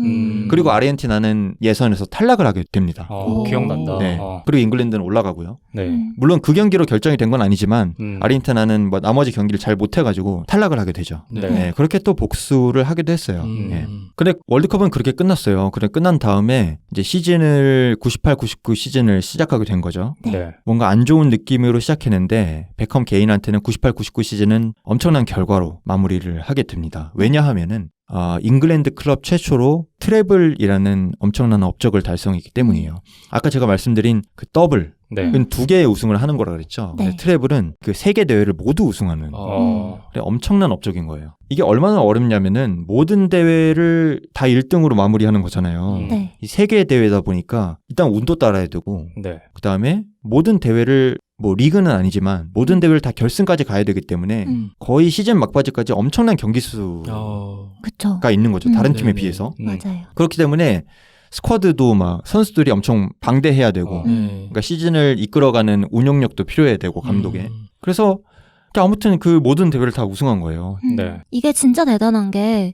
그리고 아르헨티나는 예선에서 탈락을 하게 됩니다. 기억난다. 네. 그리고 잉글랜드는 올라가고요. 네. 물론 그 경기로 결정이 된 건 아니지만 아르헨티나는 아르헨티나는 뭐 나머지 경기를 잘 못해가지고 탈락을 하게 되죠. 네. 네, 그렇게 또 복수를 하기도 했어요. 네. 근데 월드컵은 그렇게 끝났어요. 그래 끝난 다음에 이제 시즌을 98, 99 시즌을 시작하게 된 거죠. 네. 뭔가 안 좋은 느낌으로 시작했는데 베컴 개인한테는 98, 99 시즌은 엄청난 결과로 마무리를 하게 됩니다. 왜냐하면은 잉글랜드 클럽 최초로 트래블이라는 엄청난 업적을 달성했기 때문이에요. 아까 제가 말씀드린 그 더블 네. 그 두 개의 우승을 하는 거라 그랬죠. 네. 근데 트래블은 그 세 개 대회를 모두 우승하는 그래, 엄청난 업적인 거예요. 이게 얼마나 어렵냐면은 모든 대회를 다 1등으로 마무리하는 거잖아요. 네. 이 세 개의 대회다 보니까 일단 운도 따라야 되고 네. 그 다음에 모든 대회를 뭐 리그는 아니지만 모든 대회를 다 결승까지 가야 되기 때문에 거의 시즌 막바지까지 엄청난 경기 수가 그쵸. 있는 거죠. 다른 팀에 네네. 비해서. 맞아요. 그렇기 때문에 스쿼드도 막 선수들이 엄청 방대해야 되고 그러니까 시즌을 이끌어가는 운영력도 필요해야 되고 감독에. 그래서 아무튼 그 모든 대회를 다 우승한 거예요. 네. 이게 진짜 대단한 게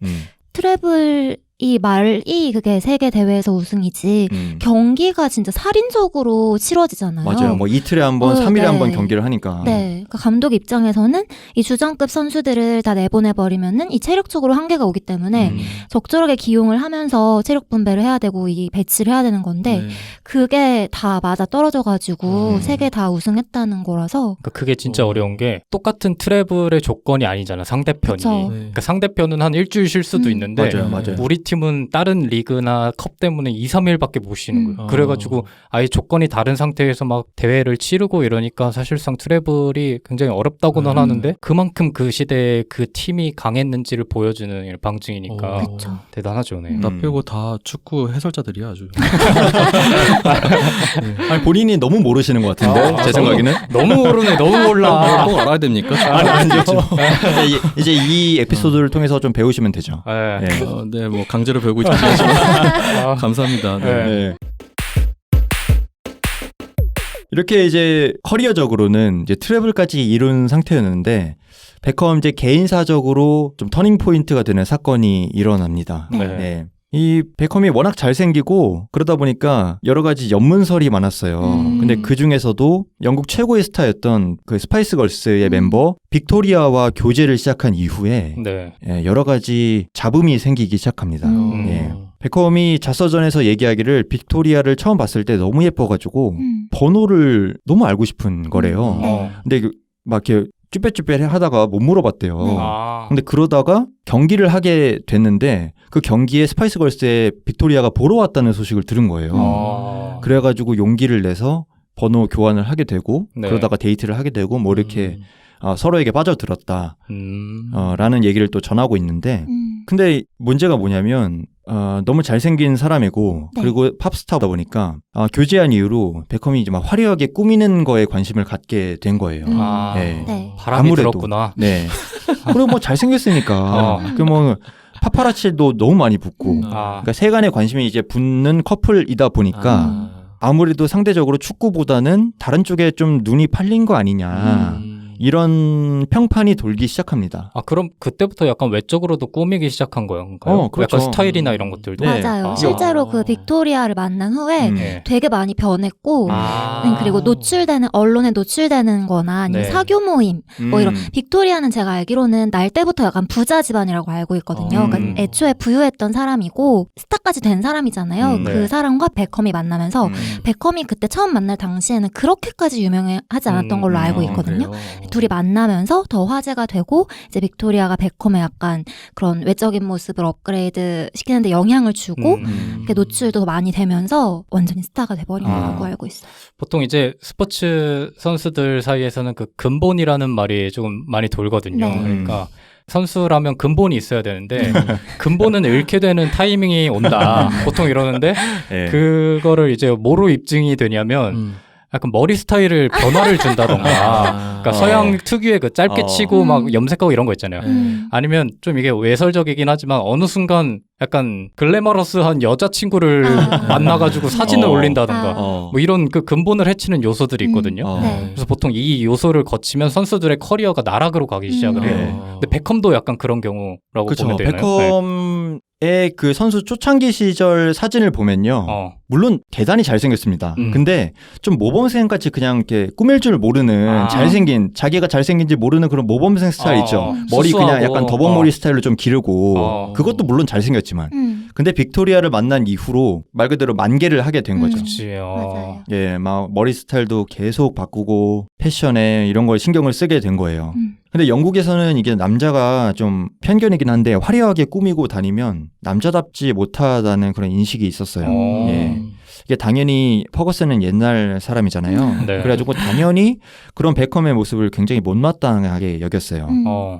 트래블 이 말이 그게 세계 대회에서 우승이지 경기가 진짜 살인적으로 치러지잖아요. 맞아요. 뭐 이틀에 한 번, 3일에 네. 한 번 경기를 하니까. 네, 그러니까 감독 입장에서는 이 주전급 선수들을 다 내보내버리면은 이 체력적으로 한계가 오기 때문에 적절하게 기용을 하면서 체력 분배를 해야 되고 이 배치를 해야 되는 건데 그게 다 맞아 떨어져가지고 세 개 다 우승했다는 거라서. 그러니까 그게 진짜 어려운 게 똑같은 트래블의 조건이 아니잖아 상대편이. 그쵸. 그러니까 상대편은 한 일주일 쉴 수도 있는데 맞아요. 우리 팀은 다른 리그나 컵 때문에 2, 3일밖에 못 쉬는 거예요. 그래가지고 아예 조건이 다른 상태에서 막 대회를 치르고 이러니까 사실상 트래블이 굉장히 어렵다고는 하는데 그만큼 그 시대에 그 팀이 강했는지를 보여주는 이런 방증이니까 그쵸. 대단하죠. 네. 나 빼고 다 축구 해설자들이야 아주. 아니, 본인이 너무 모르시는 것 같은데 제 생각에는. 너무 모르네. 너무 몰라. 꼭 알아야 됩니까? 아니요. 이제 이 에피소드를 통해서 좀 배우시면 되죠. 네. 네. 네, 뭐 강제로 배우고 있지 않지만 감사합니다. 네. 네. 이렇게 이제 커리어적으로는 이제 트래블까지 이룬 상태였는데 베컴 이제 개인사적으로 좀 터닝 포인트가 되는 사건이 일어납니다. 네. 이 베컴이 워낙 잘생기고 그러다 보니까 여러 가지 연문설이 많았어요. 근데 그 중에서도 영국 최고의 스타였던 그 스파이스 걸스의 멤버 빅토리아와 교제를 시작한 이후에 네. 예, 여러 가지 잡음이 생기기 시작합니다. 예. 베컴이 자서전에서 얘기하기를 빅토리아를 처음 봤을 때 너무 예뻐가지고 번호를 너무 알고 싶은 거래요. 근데 막 이렇게 쭈뼛쭈뼛 하다가 못 물어봤대요. 근데 그러다가 경기를 하게 됐는데 그 경기에 스파이스 걸스의 빅토리아가 보러 왔다는 소식을 들은 거예요. 그래가지고 용기를 내서 번호 교환을 하게 되고 네. 그러다가 데이트를 하게 되고 뭐 이렇게 서로에게 빠져들었다 라는 얘기를 또 전하고 있는데 근데 문제가 뭐냐면 너무 잘생긴 사람이고 네. 그리고 팝스타다 보니까 교제한 이후로 베컴이 이제 막 화려하게 꾸미는 거에 관심을 갖게 된 거예요. 네. 네. 바람이 아무래도. 들었구나. 네. 그리고 뭐 잘생겼으니까 그 뭐 파파라치도 너무 많이 붙고 그러니까 세간의 관심이 이제 붙는 커플이다 보니까 아무래도 상대적으로 축구보다는 다른 쪽에 좀 눈이 팔린 거 아니냐 이런 평판이 돌기 시작합니다. 아, 그럼 그때부터 약간 외적으로도 꾸미기 시작한 거인가요? 그렇죠. 약간 스타일이나 이런 것들도? 네. 맞아요. 아. 실제로 그 빅토리아를 만난 후에 네. 되게 많이 변했고 아. 그리고 노출되는 언론에 노출되는 거나 아니면 네. 사교 모임 뭐 이런 빅토리아는 제가 알기로는 날 때부터 약간 부자 집안이라고 알고 있거든요. 그러니까 애초에 부유했던 사람이고 스타까지 된 사람이잖아요. 네. 그 사람과 베컴이 만나면서 베컴이 그때 처음 만날 당시에는 그렇게까지 유명하지 않았던 걸로 알고 있거든요. 둘이 만나면서 더 화제가 되고 이제 빅토리아가 베컴의 약간 그런 외적인 모습을 업그레이드 시키는데 영향을 주고 이렇게 노출도 많이 되면서 완전히 스타가 돼버린 거라고 알고 있어요. 보통 이제 스포츠 선수들 사이에서는 그 근본이라는 말이 조금 많이 돌거든요. 네. 그러니까 선수라면 근본이 있어야 되는데 근본은 잃게 되는 타이밍이 온다. 보통 이러는데 네. 그거를 이제 뭐로 입증이 되냐면 약간 머리 스타일을 변화를 준다던가 그러니까 서양 특유의 그 짧게 치고 막 염색하고 이런 거 있잖아요. 아니면 좀 이게 외설적이긴 하지만 어느 순간 약간 글래머러스한 여자친구를 만나가지고 사진을 올린다던가 뭐 이런 그 근본을 해치는 요소들이 있거든요. 네. 그래서 보통 이 요소를 거치면 선수들의 커리어가 나락으로 가기 시작을 해요. 근데 베컴도 약간 그런 경우라고 그렇죠. 보면 되나요? 베컴의 그 선수 초창기 시절 사진을 보면요. 물론 대단히 잘생겼습니다. 근데 좀 모범생 같이 그냥 이렇게 꾸밀 줄 모르는 잘생긴 자기가 잘생긴지 모르는 그런 모범생 스타일 있죠. 머리 수수하고. 그냥 약간 더벅머리 스타일로 좀 기르고 그것도 물론 잘생겼지만 근데 빅토리아를 만난 이후로 말 그대로 만개를 하게 된 거죠. 그치. 맞아요. 예, 막 머리 스타일도 계속 바꾸고 패션에 이런 걸 신경을 쓰게 된 거예요. 근데 영국에서는 이게 남자가 좀 편견이긴 한데 화려하게 꾸미고 다니면 남자답지 못하다는 그런 인식이 있었어요. 예. 이게 당연히 퍼거슨은 옛날 사람이잖아요. 네. 그래가지고 당연히 그런 베컴의 모습을 굉장히 못마땅하게 여겼어요.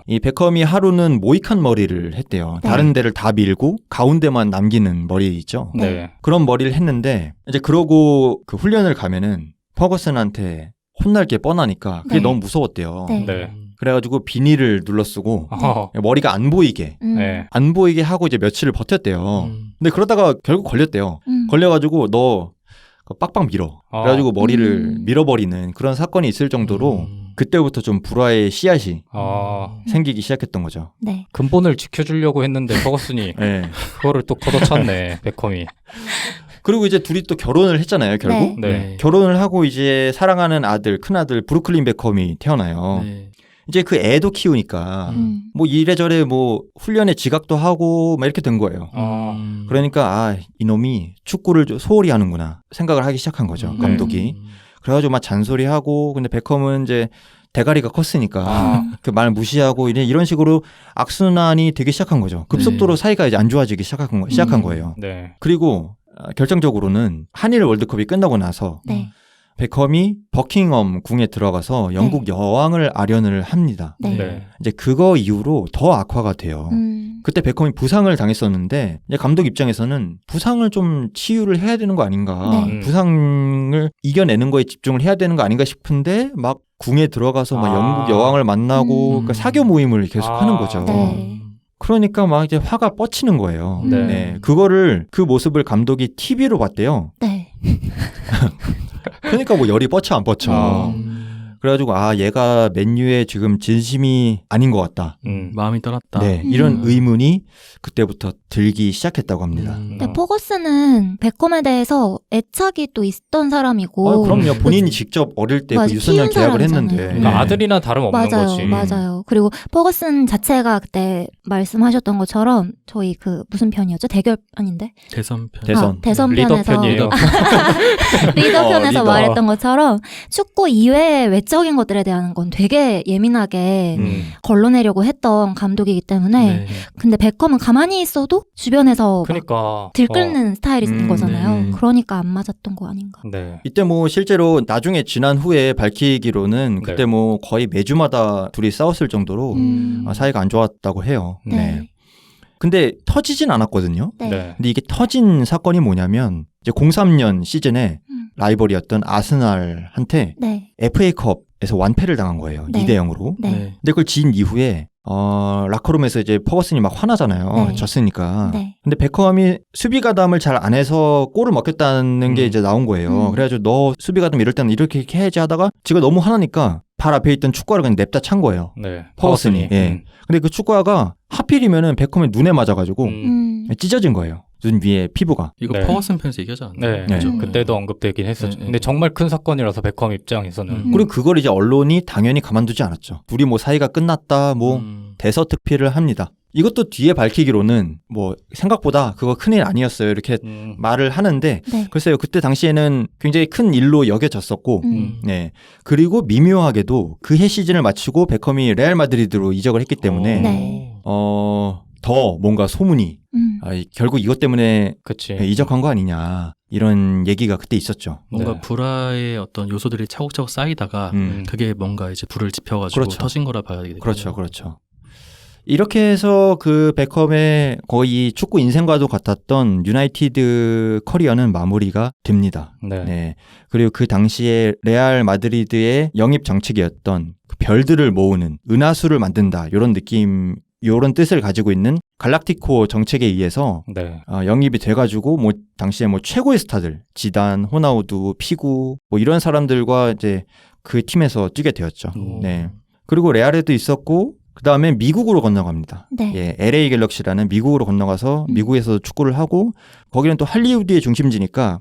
이 베컴이 하루는 모이칸 머리를 했대요. 네. 다른 데를 다 밀고 가운데만 남기는 머리 있죠. 네. 그런 머리를 했는데 이제 그러고 그 훈련을 가면은 퍼거슨한테 혼날 게 뻔하니까 그게 네. 너무 무서웠대요. 네. 네. 그래가지고 비닐을 눌러쓰고 머리가 안 보이게 네. 안 보이게 하고 이제 며칠을 버텼대요. 근데 그러다가 결국 걸렸대요. 걸려가지고 너 빡빡 밀어. 그래가지고 머리를 밀어버리는 그런 사건이 있을 정도로 그때부터 좀 불화의 씨앗이 생기기 시작했던 거죠. 네. 근본을 지켜주려고 했는데 퍼거슨이 네. 그거를 또 걷어찼네. 베컴이. 그리고 이제 둘이 또 결혼을 했잖아요. 결국 네. 결혼을 하고 이제 사랑하는 아들 큰아들 브루클린 베컴이 태어나요. 네. 이제 그 애도 키우니까 뭐 이래저래 뭐 훈련에 지각도 하고 막 이렇게 된 거예요. 그러니까 아 이놈이 축구를 좀 소홀히 하는구나 생각을 하기 시작한 거죠. 감독이. 그래가지고 막 잔소리하고 근데 베컴은 이제 대가리가 컸으니까 그 말 무시하고 이런 식으로 악순환이 되기 시작한 거죠. 급속도로 사이가 이제 안 좋아지기 시작한 거예요. 네. 그리고 결정적으로는 한일 월드컵이 끝나고 나서 네. 베컴이 버킹엄 궁에 들어가서 영국 여왕을 아련을 합니다. 네. 네. 이제 그거 이후로 더 악화가 돼요. 그때 베컴이 부상을 당했었는데 이제 감독 입장에서는 부상을 좀 치유를 해야 되는 거 아닌가, 네. 부상을 이겨내는 거에 집중을 해야 되는 거 아닌가 싶은데 막 궁에 들어가서 막 영국 여왕을 만나고 그러니까 사교 모임을 계속 하는 거죠. 네. 그러니까 막 이제 화가 뻗치는 거예요. 네. 네. 그거를 그 모습을 감독이 TV로 봤대요. 네. 그러니까 뭐 열이 뻗쳐 안 뻗쳐. 그래가지고 아 얘가 맨유의 지금 진심이 아닌 것 같다. 마음이 떠났다. 네, 이런 의문이 그때부터 들기 시작했다고 합니다. 근데 포거스는 베컴에 대해서 애착이 또 있던 사람이고 그럼요. 본인이 직접 어릴 때 그 맞아, 유소년 키운 계약을 사람이잖아요. 했는데 그러니까 아들이나 다름없는 맞아요, 거지. 맞아요. 그리고 포거슨 자체가 그때 말씀하셨던 것처럼 저희 그 무슨 편이었죠? 대결 아닌데? 대선 편. 대선. 대선 리더 편에서 편이에요. 리더 편에서 리더. 말했던 것처럼 축구 이외의 외적인 것들에 대한 건 되게 예민하게 걸러내려고 했던 감독이기 때문에 네. 근데 베컴은 가만히 있어도 주변에서 막 그러니까 들끓는 스타일인 거잖아요. 네. 그러니까 안 맞았던 거 아닌가. 네. 이때 뭐 실제로 나중에 지난 후에 밝히기로는 그때 뭐 거의 매주마다 둘이 싸웠을 정도로 사이가 안 좋았다고 해요. 네. 네. 근데 터지진 않았거든요. 네. 네. 근데 이게 터진 사건이 뭐냐면 이제 03년 시즌에 라이벌이었던 아스날한테 네. FA컵에서 완패를 당한 거예요. 네. 2대0으로. 네. 네. 근데 그걸 진 이후에 라커룸에서 이제 퍼거슨이 막 화나잖아요. 네. 졌으니까. 네. 근데 베컴이 수비 가담을 잘 안 해서 골을 먹혔다는 게 이제 나온 거예요. 그래가지고 너 수비 가담 이럴 때는 이렇게 해야지 하다가 지가 너무 화나니까 발 앞에 있던 축구화를 그냥 냅다 찬 거예요. 네. 퍼거슨이. 예. 근데 그 축구화가 하필이면은 베컴의 눈에 맞아가지고 찢어진 거예요. 눈 위에 피부가. 이거 네. 퍼거슨 편에서 얘기하지 않나요? 네. 네. 그때도 언급되긴 했었죠. 네. 근데 정말 큰 사건이라서 베컴 입장에서는. 그리고 그걸 이제 언론이 당연히 가만두지 않았죠. 둘이 뭐 사이가 끝났다, 뭐 대서특필을 합니다. 이것도 뒤에 밝히기로는 뭐 생각보다 그거 큰일 아니었어요. 이렇게 말을 하는데 네. 글쎄요. 그때 당시에는 굉장히 큰 일로 여겨졌었고 네. 그리고 미묘하게도 그 해 시즌을 마치고 베컴이 레알 마드리드로 이적을 했기 때문에 네. 더 뭔가 소문이 결국 이것 때문에 그치. 이적한 거 아니냐 이런 얘기가 그때 있었죠. 뭔가 네. 불화의 어떤 요소들이 차곡차곡 쌓이다가 그게 뭔가 이제 불을 지펴가지고 그렇죠. 터진 거라 봐야 되겠네요. 그렇죠. 그렇죠. 이렇게 해서 그 베컴의 거의 축구 인생과도 같았던 유나이티드 커리어는 마무리가 됩니다. 네. 네. 그리고 그 당시에 레알 마드리드의 영입 정책이었던 그 별들을 모으는 은하수를 만든다 이런 느낌, 이런 뜻을 가지고 있는 갈락티코 정책에 의해서 네. 영입이 돼가지고 뭐 당시에 뭐 최고의 스타들 지단, 호나우두, 피구 뭐 이런 사람들과 이제 그 팀에서 뛰게 되었죠. 네. 그리고 레알에도 있었고 그 다음에 미국으로 건너갑니다. 네. 예, LA 갤럭시라는 미국으로 건너가서 미국에서 축구를 하고 거기는 또 할리우드의 중심지니까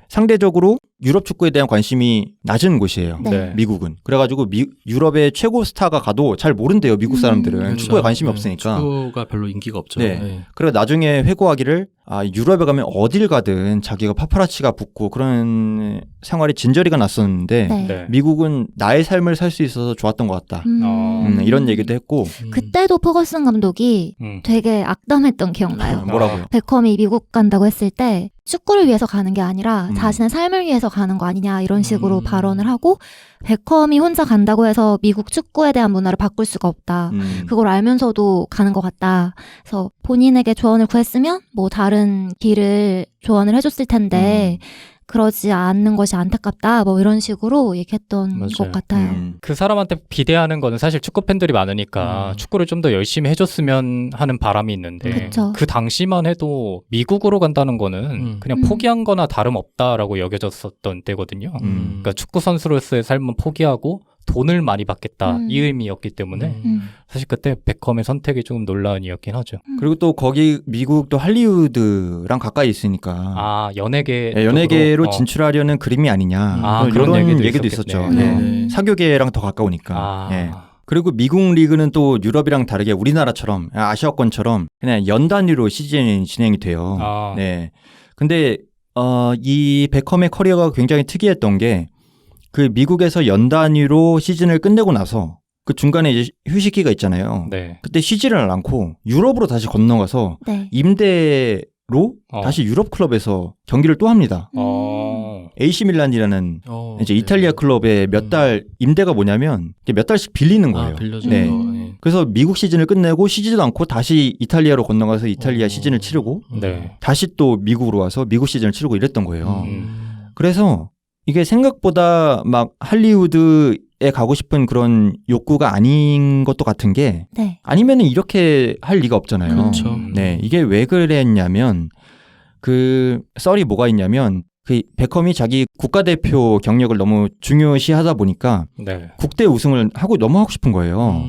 상대적으로 유럽 축구에 대한 관심이 낮은 곳이에요. 네. 네. 미국은. 그래가지고 유럽의 최고 스타가 가도 잘 모른대요. 미국 사람들은. 그렇죠. 축구에 관심이 네, 없으니까. 축구가 별로 인기가 없죠. 네. 네. 그리고 나중에 회고하기를 유럽에 가면 어딜 가든 자기가 파파라치가 붙고 그런 생활이 진저리가 났었는데 네. 네. 미국은 나의 삶을 살 수 있어서 좋았던 것 같다. 이런 얘기도 했고. 그때도 퍼거슨 감독이 되게 악담했던 기억나요. 뭐라고요? 베컴이 미국 간다고 했을 때 축구를 위해서 가는 게 아니라 자신의 삶을 위해서 가는 거 아니냐 이런 식으로 발언을 하고 베컴이 혼자 간다고 해서 미국 축구에 대한 문화를 바꿀 수가 없다. 그걸 알면서도 가는 것 같다. 그래서 본인에게 조언을 구했으면 뭐 다른 길을 조언을 해줬을 텐데 그러지 않는 것이 안타깝다. 뭐 이런 식으로 얘기했던 맞아요. 것 같아요. 그 사람한테 비대하는 거는 사실 축구 팬들이 많으니까 축구를 좀 더 열심히 해줬으면 하는 바람이 있는데 그쵸. 그 당시만 해도 미국으로 간다는 거는 그냥 포기한 거나 다름없다라고 여겨졌었던 때거든요. 그러니까 축구 선수로서의 삶은 포기하고 돈을 많이 받겠다 이 의미였기 때문에 사실 그때 베컴의 선택이 조금 논란이었긴 하죠. 그리고 또 거기 미국도 할리우드랑 가까이 있으니까 연예계로 진출하려는 그림이 아니냐 그런 이런 얘기도 있었죠. 있었겠네요. 네. 사교계랑 더 가까우니까. 네. 그리고 미국 리그는 또 유럽이랑 다르게 우리나라처럼 아시아권처럼 그냥 연 단위로 시즌이 진행이 돼요. 네. 근데 이 베컴의 커리어가 굉장히 특이했던 게 그 미국에서 연 단위로 시즌을 끝내고 나서 그 중간에 이제 휴식기가 있잖아요. 네. 그때 쉬지를 않고 유럽으로 다시 건너가서 네. 임대로 다시 유럽 클럽에서 경기를 또 합니다. AC 밀란이라는 이제 이탈리아 클럽의 몇 달 임대가 뭐냐면 몇 달씩 빌리는 거예요. 빌려주는 네. 거. 네. 그래서 미국 시즌을 끝내고 쉬지도 않고 다시 이탈리아로 건너가서 이탈리아 시즌을 치르고 네. 다시 또 미국으로 와서 미국 시즌을 치르고 이랬던 거예요. 그래서 이게 생각보다 막 할리우드에 가고 싶은 그런 욕구가 아닌 것도 같은 게 네. 아니면은 이렇게 할 리가 없잖아요. 그렇죠. 네, 이게 왜 그랬냐면 그 썰이 뭐가 있냐면 그 베컴이 자기 국가대표 경력을 너무 중요시하다 보니까 네. 국대 우승을 너무 하고 싶은 거예요.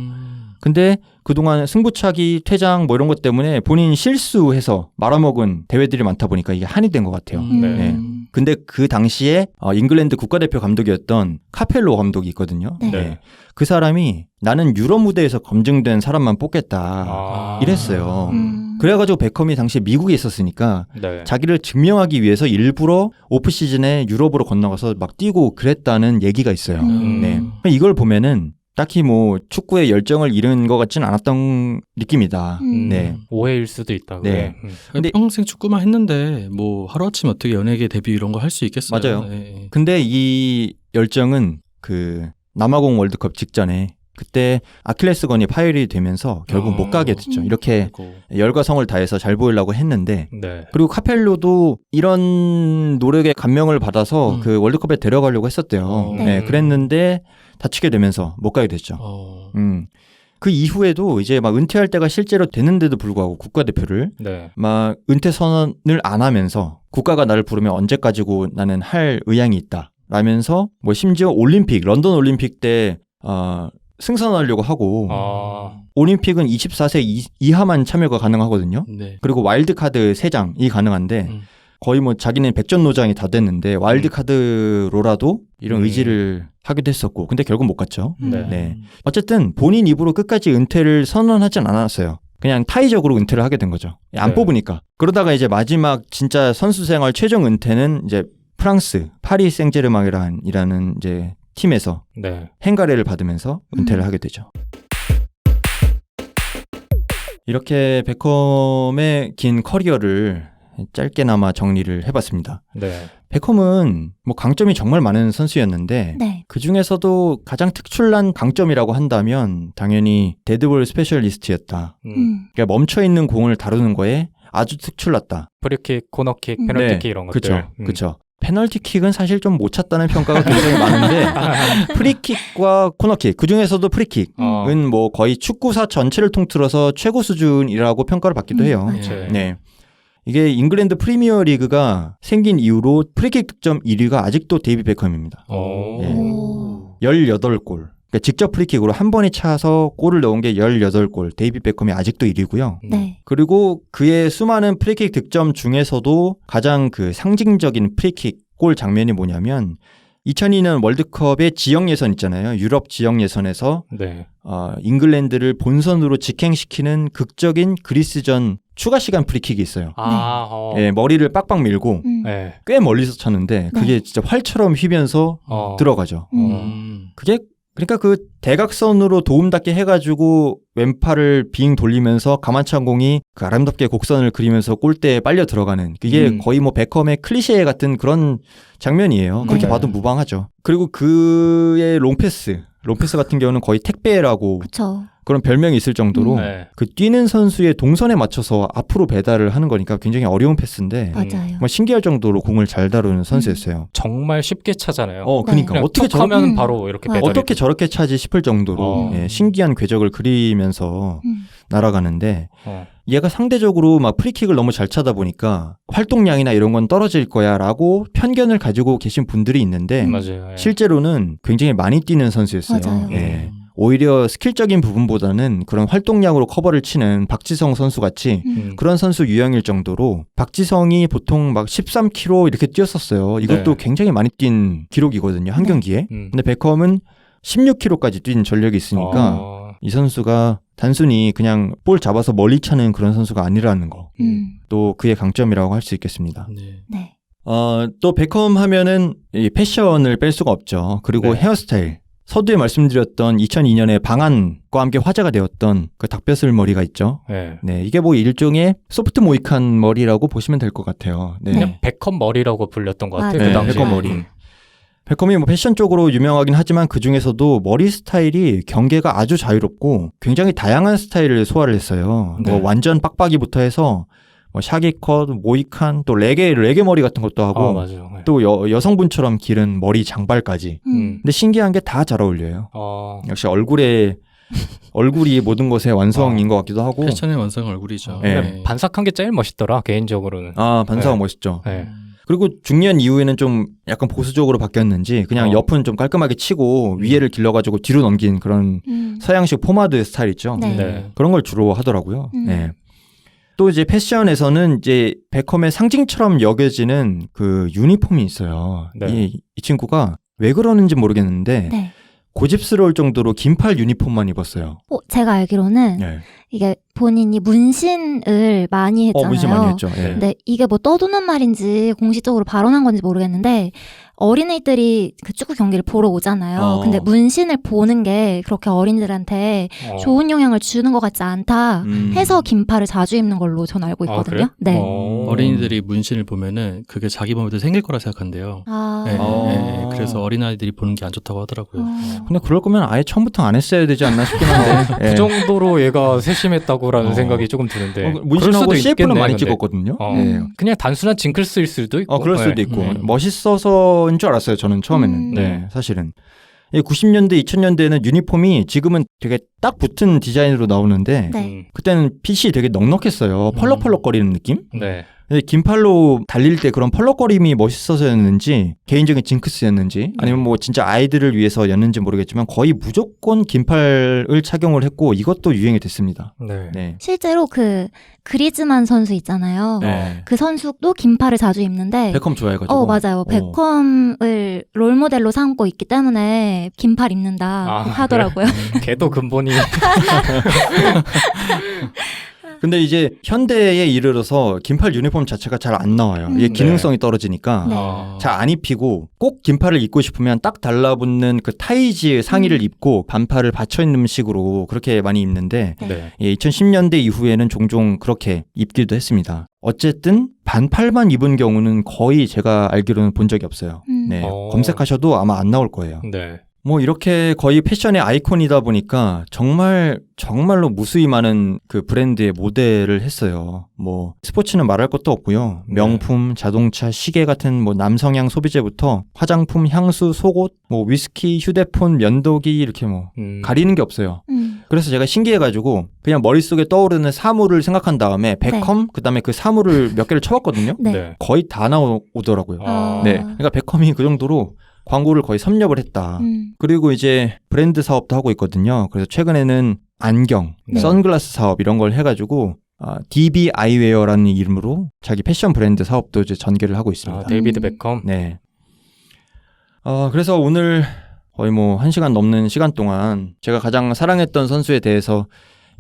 근데 그동안 승부차기, 퇴장 뭐 이런 것 때문에 본인 실수해서 말아먹은 대회들이 많다 보니까 이게 한이 된 것 같아요. 네. 근데 그 당시에 잉글랜드 국가대표 감독이었던 카펠로 감독이 있거든요. 네. 네. 그 사람이 나는 유럽 무대에서 검증된 사람만 뽑겠다 이랬어요. 그래가지고 베컴이 당시에 미국에 있었으니까 네. 자기를 증명하기 위해서 일부러 오프 시즌에 유럽으로 건너가서 막 뛰고 그랬다는 얘기가 있어요. 네. 이걸 보면은 딱히 뭐 축구에 열정을 잃은 것 같지는 않았던 느낌이다. 네. 오해일 수도 있다고. 네. 근데 평생 축구만 했는데 뭐 하루아침에 어떻게 연예계 데뷔 이런 거 할 수 있겠어요? 맞아요. 네. 근데 이 열정은 그 남아공 월드컵 직전에 그때 아킬레스건이 파열이 되면서 결국 못 가게 됐죠. 이렇게 열과 성을 다해서 잘 보이려고 했는데 네. 그리고 카펠로도 이런 노력에 감명을 받아서 그 월드컵에 데려가려고 했었대요. 네. 그랬는데 다치게 되면서 못 가게 됐죠. 그 이후에도 이제 막 은퇴할 때가 실제로 됐는데도 불구하고 국가대표를 네. 막 은퇴 선언을 안 하면서 국가가 나를 부르면 언제까지고 나는 할 의향이 있다. 라면서 뭐 심지어 올림픽, 런던 올림픽 때 승선하려고 하고 아. 올림픽은 24세 이하만 참여가 가능하거든요. 네. 그리고 와일드카드 3장이 가능한데 거의 뭐 자기는 백전노장이 다 됐는데 와일드카드로라도 이런 의지를 하기도 했었고 근데 결국 못 갔죠. 네. 네. 어쨌든 본인 입으로 끝까지 은퇴를 선언하진 않았어요. 그냥 타의적으로 은퇴를 하게 된 거죠. 안 네. 뽑으니까. 그러다가 이제 진짜 선수 생활 최종 은퇴는 이제 프랑스 파리 생제르맹이라는 이제 팀에서 네. 행가래를 받으면서 은퇴를 하게 되죠. 이렇게 베컴의 긴 커리어를 짧게나마 정리를 해봤습니다. 네. 베컴은 뭐 강점이 정말 많은 선수였는데 네. 그 중에서도 가장 특출난 강점이라고 한다면 당연히 데드볼 스페셜리스트였다. 그러니까 멈춰있는 공을 다루는 거에 아주 특출났다. 프리킥, 코너킥, 페널티킥 이런 것들. 그렇죠. 페널티킥은 사실 좀 못 찼다는 평가가 굉장히 많은데 프리킥과 코너킥, 그중에서도 프리킥은 뭐 거의 축구사 전체를 통틀어서 최고 수준이라고 평가를 받기도 해요. 네. 네. 이게 잉글랜드 프리미어 리그가 생긴 이후로 프리킥 득점 1위가 아직도 데이비 베컴입니다. 오. 18골. 그러니까 직접 프리킥으로 한 번에 차서 골을 넣은 게 18골. 데이비 베컴이 아직도 1위고요. 네. 그리고 그의 수많은 프리킥 득점 중에서도 가장 그 상징적인 프리킥 골 장면이 뭐냐면 2002년 월드컵의 지역 예선 있잖아요. 유럽 지역 예선에서 네. 잉글랜드를 본선으로 직행시키는 극적인 그리스전 추가 시간 프리킥이 있어요. 예, 머리를 빡빡 밀고 네. 꽤 멀리서 쳤는데 그게 진짜 활처럼 휘면서 들어가죠. 그게 그러니까 그 대각선으로 도움닫게 해가지고 왼팔을 빙 돌리면서 가만찬 공이 그 아름답게 곡선을 그리면서 골대에 빨려 들어가는 그게 거의 뭐 베컴의 클리셰 같은 그런 장면이에요. 그렇게 봐도 무방하죠. 그리고 그의 롱패스 같은 경우는 거의 택배라고 그쵸. 그런 별명이 있을 정도로 그 뛰는 선수의 동선에 맞춰서 앞으로 배달을 하는 거니까 굉장히 어려운 패스인데 맞아요. 정말 신기할 정도로 공을 잘 다루는 선수였어요. 정말 쉽게 차잖아요. 그러니까 그냥 어떻게 톡 하면 바로 이렇게 배달이 어떻게 저렇게 차지 싶을 정도로 신기한 궤적을 그리면서 날아가는데 얘가 상대적으로 막 프리킥을 너무 잘 차다 보니까 활동량이나 이런 건 떨어질 거야라고 편견을 가지고 계신 분들이 있는데 맞아요. 실제로는 굉장히 많이 뛰는 선수였어요. 맞아요. 예. 오히려 스킬적인 부분보다는 그런 활동량으로 커버를 치는 박지성 선수 같이 그런 선수 유형일 정도로 박지성이 보통 막 13km 이렇게 뛰었었어요. 이것도 굉장히 많이 뛴 기록이거든요. 한 경기에. 근데 베컴은 16km까지 뛴 전력이 있으니까 이 선수가 단순히 그냥 볼 잡아서 멀리 차는 그런 선수가 아니라는 거. 또 그의 강점이라고 할 수 있겠습니다. 네. 또 베컴 하면은 이 패션을 뺄 수가 없죠. 그리고 헤어스타일. 서두에 말씀드렸던 2002년에 방한과 함께 화제가 되었던 그 닭뼈슬 머리가 있죠. 네, 이게 뭐 일종의 소프트 모이칸 머리라고 보시면 될 것 같아요. 네. 그냥 베컴 머리라고 불렸던 것 같아요. 네, 그 당시에. 베컴 머리. 베컴이 뭐 패션 쪽으로 유명하긴 하지만 그 중에서도 머리 스타일이 경계가 아주 자유롭고 굉장히 다양한 스타일을 소화를 했어요. 뭐 완전 빡빡이부터 해서 뭐 샤기컷, 모이칸, 또 레게 머리 같은 것도 하고 맞아요. 또 여성분처럼 기른 머리 장발까지. 근데 신기한 게 다 잘 어울려요. 역시 얼굴이 모든 것의 완성인 것 같기도 하고. 패션의 완성 얼굴이죠. 반삭한 게 제일 멋있더라 개인적으로는. 반삭은 멋있죠. 그리고 중년 이후에는 좀 약간 보수적으로 바뀌었는지 그냥 옆은 좀 깔끔하게 치고 위에를 길러가지고 뒤로 넘긴 그런 서양식 포마드 스타일 있죠. 그런 걸 주로 하더라고요. 또 이제 패션에서는 이제 베컴의 상징처럼 여겨지는 그 유니폼이 있어요. 이 친구가 왜 그러는지 모르겠는데 고집스러울 정도로 긴팔 유니폼만 입었어요. 제가 알기로는 이게 본인이 문신을 많이 했잖아요. 문신 많이 했죠. 근데 이게 뭐 떠도는 말인지 공식적으로 발언한 건지 모르겠는데 어린이들이 그 축구 경기를 보러 오잖아요. 근데 문신을 보는 게 그렇게 어린이들한테 좋은 영향을 주는 것 같지 않다 해서 긴팔을 자주 입는 걸로 전 알고 있거든요. 네. 어린이들이 문신을 보면은 그게 자기 몸에도 생길 거라 생각한대요. 그래서 어린아이들이 보는 게 안 좋다고 하더라고요. 근데 그럴 거면 아예 처음부터 안 했어야 되지 않나 싶긴 한데. 그 정도로 얘가 세심했다고라는 생각이 조금 드는데. 문신하고 CF는 많이 찍었거든요. 그냥 단순한 징크스일 수도 있고. 그럴 수도 있고. 멋있어서인 줄 알았어요. 저는 처음에는. 사실은. 90년대, 2000년대에는 유니폼이 지금은 되게 딱 붙은 디자인으로 나오는데 그때는 핏이 되게 넉넉했어요. 펄럭펄럭거리는 느낌? 근데 긴팔로 달릴 때 그런 펄럭거림이 멋있어서였는지 개인적인 징크스였는지 아니면 뭐 진짜 아이들을 위해서였는지 모르겠지만 거의 무조건 긴팔을 착용을 했고 이것도 유행이 됐습니다. 네. 네. 실제로 그 그리즈만 선수 있잖아요. 네. 그 선수도 긴팔을 자주 입는데 베컴 좋아해가지고. 맞아요. 베컴을 롤모델로 삼고 있기 때문에 긴팔 입는다 하더라고요. 그래? 걔도 근본이 근데 이제 현대에 이르러서 긴팔 유니폼 자체가 잘 안 나와요. 이게 기능성이 떨어지니까 네. 잘 안 입히고 꼭 긴팔을 입고 싶으면 딱 달라붙는 그 타이즈 상의를 입고 반팔을 받쳐 입는 식으로 그렇게 많이 입는데 네. 2010년대 이후에는 종종 그렇게 입기도 했습니다. 어쨌든 반팔만 입은 경우는 거의 제가 알기로는 본 적이 없어요. 네. 검색하셔도 아마 안 나올 거예요. 네. 뭐 이렇게 거의 패션의 아이콘이다 보니까 정말로 무수히 많은 그 브랜드의 모델을 했어요. 뭐 스포츠는 말할 것도 없고요. 명품, 자동차, 시계 같은 뭐 남성향 소비재부터 화장품, 향수, 속옷, 뭐 위스키, 휴대폰, 면도기 이렇게 뭐 가리는 게 없어요. 그래서 제가 신기해가지고 그냥 머릿속에 떠오르는 사물을 생각한 다음에 베컴 그다음에 그 사물을 몇 개를 쳐봤거든요. 네. 거의 다 나오더라고요. 아. 네, 그러니까 베컴이 그 정도로 광고를 거의 섭렵을 했다. 그리고 이제 브랜드 사업도 하고 있거든요. 그래서 최근에는 안경, 네. 선글라스 사업 이런 걸 해가지고 DB 아이웨어라는 이름으로 자기 패션 브랜드 사업도 이제 전개를 하고 있습니다. 데이비드 베컴. 네. 그래서 오늘 거의 뭐 1시간 넘는 시간 동안 제가 가장 사랑했던 선수에 대해서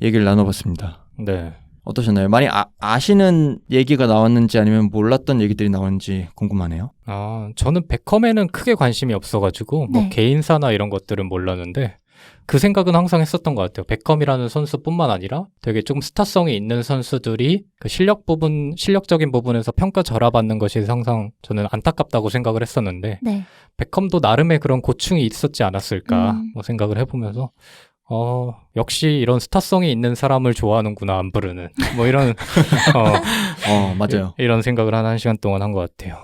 얘기를 나눠봤습니다. 네. 어떠셨나요? 많이 아시는 얘기가 나왔는지 아니면 몰랐던 얘기들이 나왔는지 궁금하네요. 저는 베컴에는 크게 관심이 없어가지고 네. 뭐 개인사나 이런 것들은 몰랐는데 그 생각은 항상 했었던 것 같아요. 베컴이라는 선수뿐만 아니라 되게 좀 스타성이 있는 선수들이 그 실력적인 부분에서 평가절하받는 것이 항상 저는 안타깝다고 생각을 했었는데 네. 베컴도 나름의 그런 고충이 있었지 않았을까 뭐 생각을 해보면서 역시 이런 스타성이 있는 사람을 좋아하는구나, 안 부르는. 뭐 이런, 맞아요. 이런 생각을 한 1시간 동안 한 것 같아요.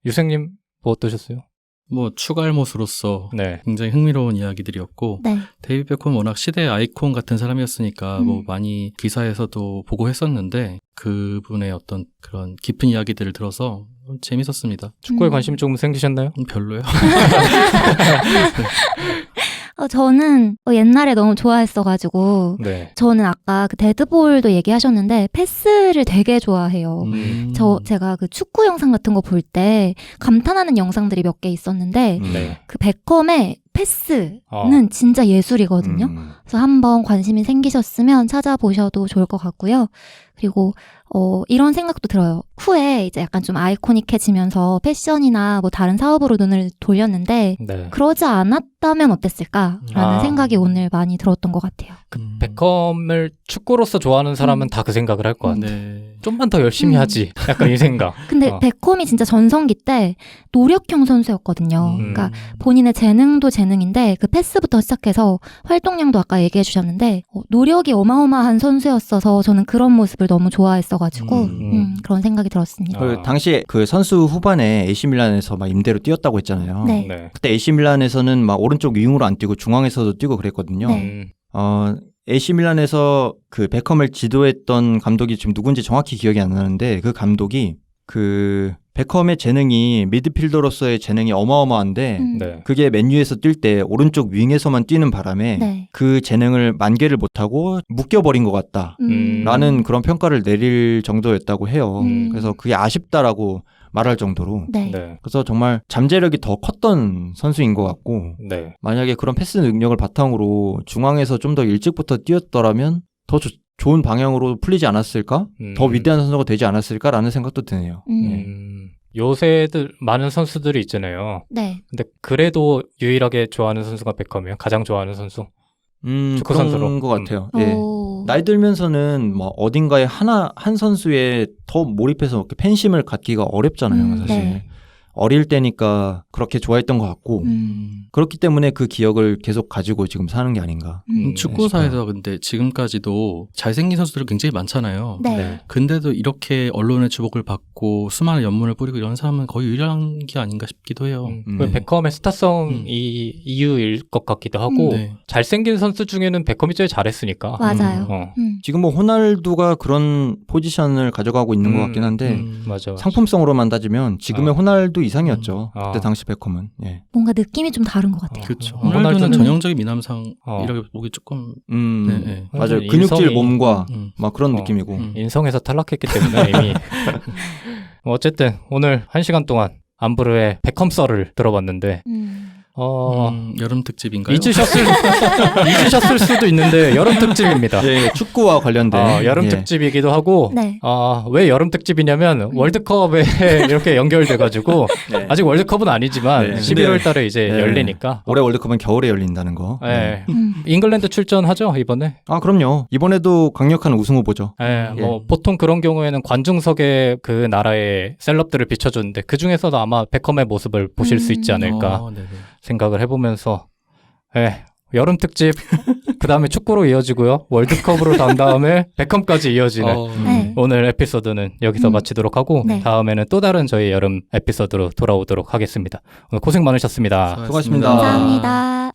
유생님, 뭐 어떠셨어요? 뭐 추가할못으로서 네. 굉장히 흥미로운 이야기들이었고 네. 데이비드 베컴 워낙 시대의 아이콘 같은 사람이었으니까 뭐 많이 기사에서도 보고 했었는데 그분의 어떤 그런 깊은 이야기들을 들어서 재밌었습니다. 축구에 관심 조금 생기셨나요? 별로요. 저는 옛날에 너무 좋아했어가지고 네. 저는 아까 그 데드볼도 얘기하셨는데 패스를 되게 좋아해요. 제가 그 축구 영상 같은 거 볼 때 감탄하는 영상들이 몇 개 있었는데 네. 그 베컴의 패스는 진짜 예술이거든요. 그래서 한번 관심이 생기셨으면 찾아보셔도 좋을 것 같고요. 그리고 이런 생각도 들어요. 후에 이제 약간 좀 아이코닉해지면서 패션이나 뭐 다른 사업으로 눈을 돌렸는데 네. 그러지 않았다면 어땠을까라는 생각이 오늘 많이 들었던 것 같아요. 베컴을 축구로서 좋아하는 사람은 다 그 생각을 할 것 같아요. 네. 좀만 더 열심히 하지. 약간 이 생각. 근데 베컴이 진짜 전성기 때 노력형 선수였거든요. 그러니까 본인의 재능도 재능인데 그 패스부터 시작해서 활동량도 아까 얘기해 주셨는데 노력이 어마어마한 선수였어서 저는 그런 모습을 너무 좋아했어가지고 그런 생각이 들었습니다. 그 당시에 그 선수 후반에 AC 밀란에서 막 임대로 뛰었다고 했잖아요. 네. 네. 그때 AC 밀란에서는 막 오른쪽 윙으로 안 뛰고 중앙에서도 뛰고 그랬거든요. 네. AC 밀란에서 그 베컴을 지도했던 감독이 지금 누군지 정확히 기억이 안 나는데 그 감독이 그 베컴의 재능이 미드필더로서의 재능이 어마어마한데 네. 그게 맨유에서 뛸 때 오른쪽 윙에서만 뛰는 바람에 네. 그 재능을 만개를 못하고 묶여버린 것 같다 라는 그런 평가를 내릴 정도였다고 해요. 그래서 그게 아쉽다라고 말할 정도로 네. 네. 그래서 정말 잠재력이 더 컸던 선수인 것 같고 네. 만약에 그런 패스 능력을 바탕으로 중앙에서 좀 더 일찍부터 뛰었더라면 더 좋은 방향으로 풀리지 않았을까? 더 위대한 선수가 되지 않았을까라는 생각도 드네요. 네. 요새들 많은 선수들이 있잖아요. 네. 근데 그래도 유일하게 좋아하는 선수가 베컴이에요. 가장 좋아하는 선수. 축구 그런 선수로. 것 같아요. 예. 오. 나이 들면서는 뭐 어딘가에 한 선수에 더 몰입해서 이렇게 팬심을 갖기가 어렵잖아요, 사실. 네. 어릴 때니까 그렇게 좋아했던 것 같고 그렇기 때문에 그 기억을 계속 가지고 지금 사는 게 아닌가. 축구사에서 근데 지금까지도 잘생긴 선수들이 굉장히 많잖아요. 네. 근데도 이렇게 언론의 주목을 받고 수많은 연문을 뿌리고 이런 사람은 거의 유일한 게 아닌가 싶기도 해요. 그 베컴의 스타성이 이유일 것 같기도 하고 네. 잘생긴 선수 중에는 베컴이 제일 잘했으니까. 맞아요. 지금 뭐 호날두가 그런 포지션을 가져가고 있는 것 같긴 한데 맞아. 상품성으로만 따지면 지금의 호날두 이상이었죠. 아. 그때 당시 베컴은. 예. 뭔가 느낌이 좀 다른 것 같아요. 그렇죠. 호날두는 호날두는 전형적인 미남상이라고 보기 조금 네, 네. 맞아요. 인성이- 근육질 몸과 음. 막 그런 어. 느낌이고. 인성에서 탈락했기 때문에 이미. 어쨌든 오늘 1시간 동안 암브르의 베컴 썰을 들어봤는데 여름 특집인가요? 잊으셨을 수도 있는데 여름 특집입니다. 예, 축구와 관련된 여름 예. 특집이기도 하고 네. 왜 여름 특집이냐면 월드컵에 이렇게 연결돼가지고 네. 아직 월드컵은 아니지만 네. 11월 달에 이제 네. 열리니까 올해 월드컵은 겨울에 열린다는 거. 네. 잉글랜드 출전하죠 이번에. 아 그럼요. 이번에도 강력한 우승 후보죠. 네, 뭐 보통 그런 경우에는 관중석에 그 나라의 셀럽들을 비춰주는데 그 중에서도 아마 베컴의 모습을 보실 수 있지 않을까 네네. 생각을 해보면서 여름 특집 그 다음에 축구로 이어지고요 월드컵으로 간 다음에 베컴까지 이어지는 네. 오늘 에피소드는 여기서 마치도록 하고 네. 다음에는 또 다른 저희 여름 에피소드로 돌아오도록 하겠습니다. 오늘 고생 많으셨습니다. 수고하셨습니다. 감사합니다.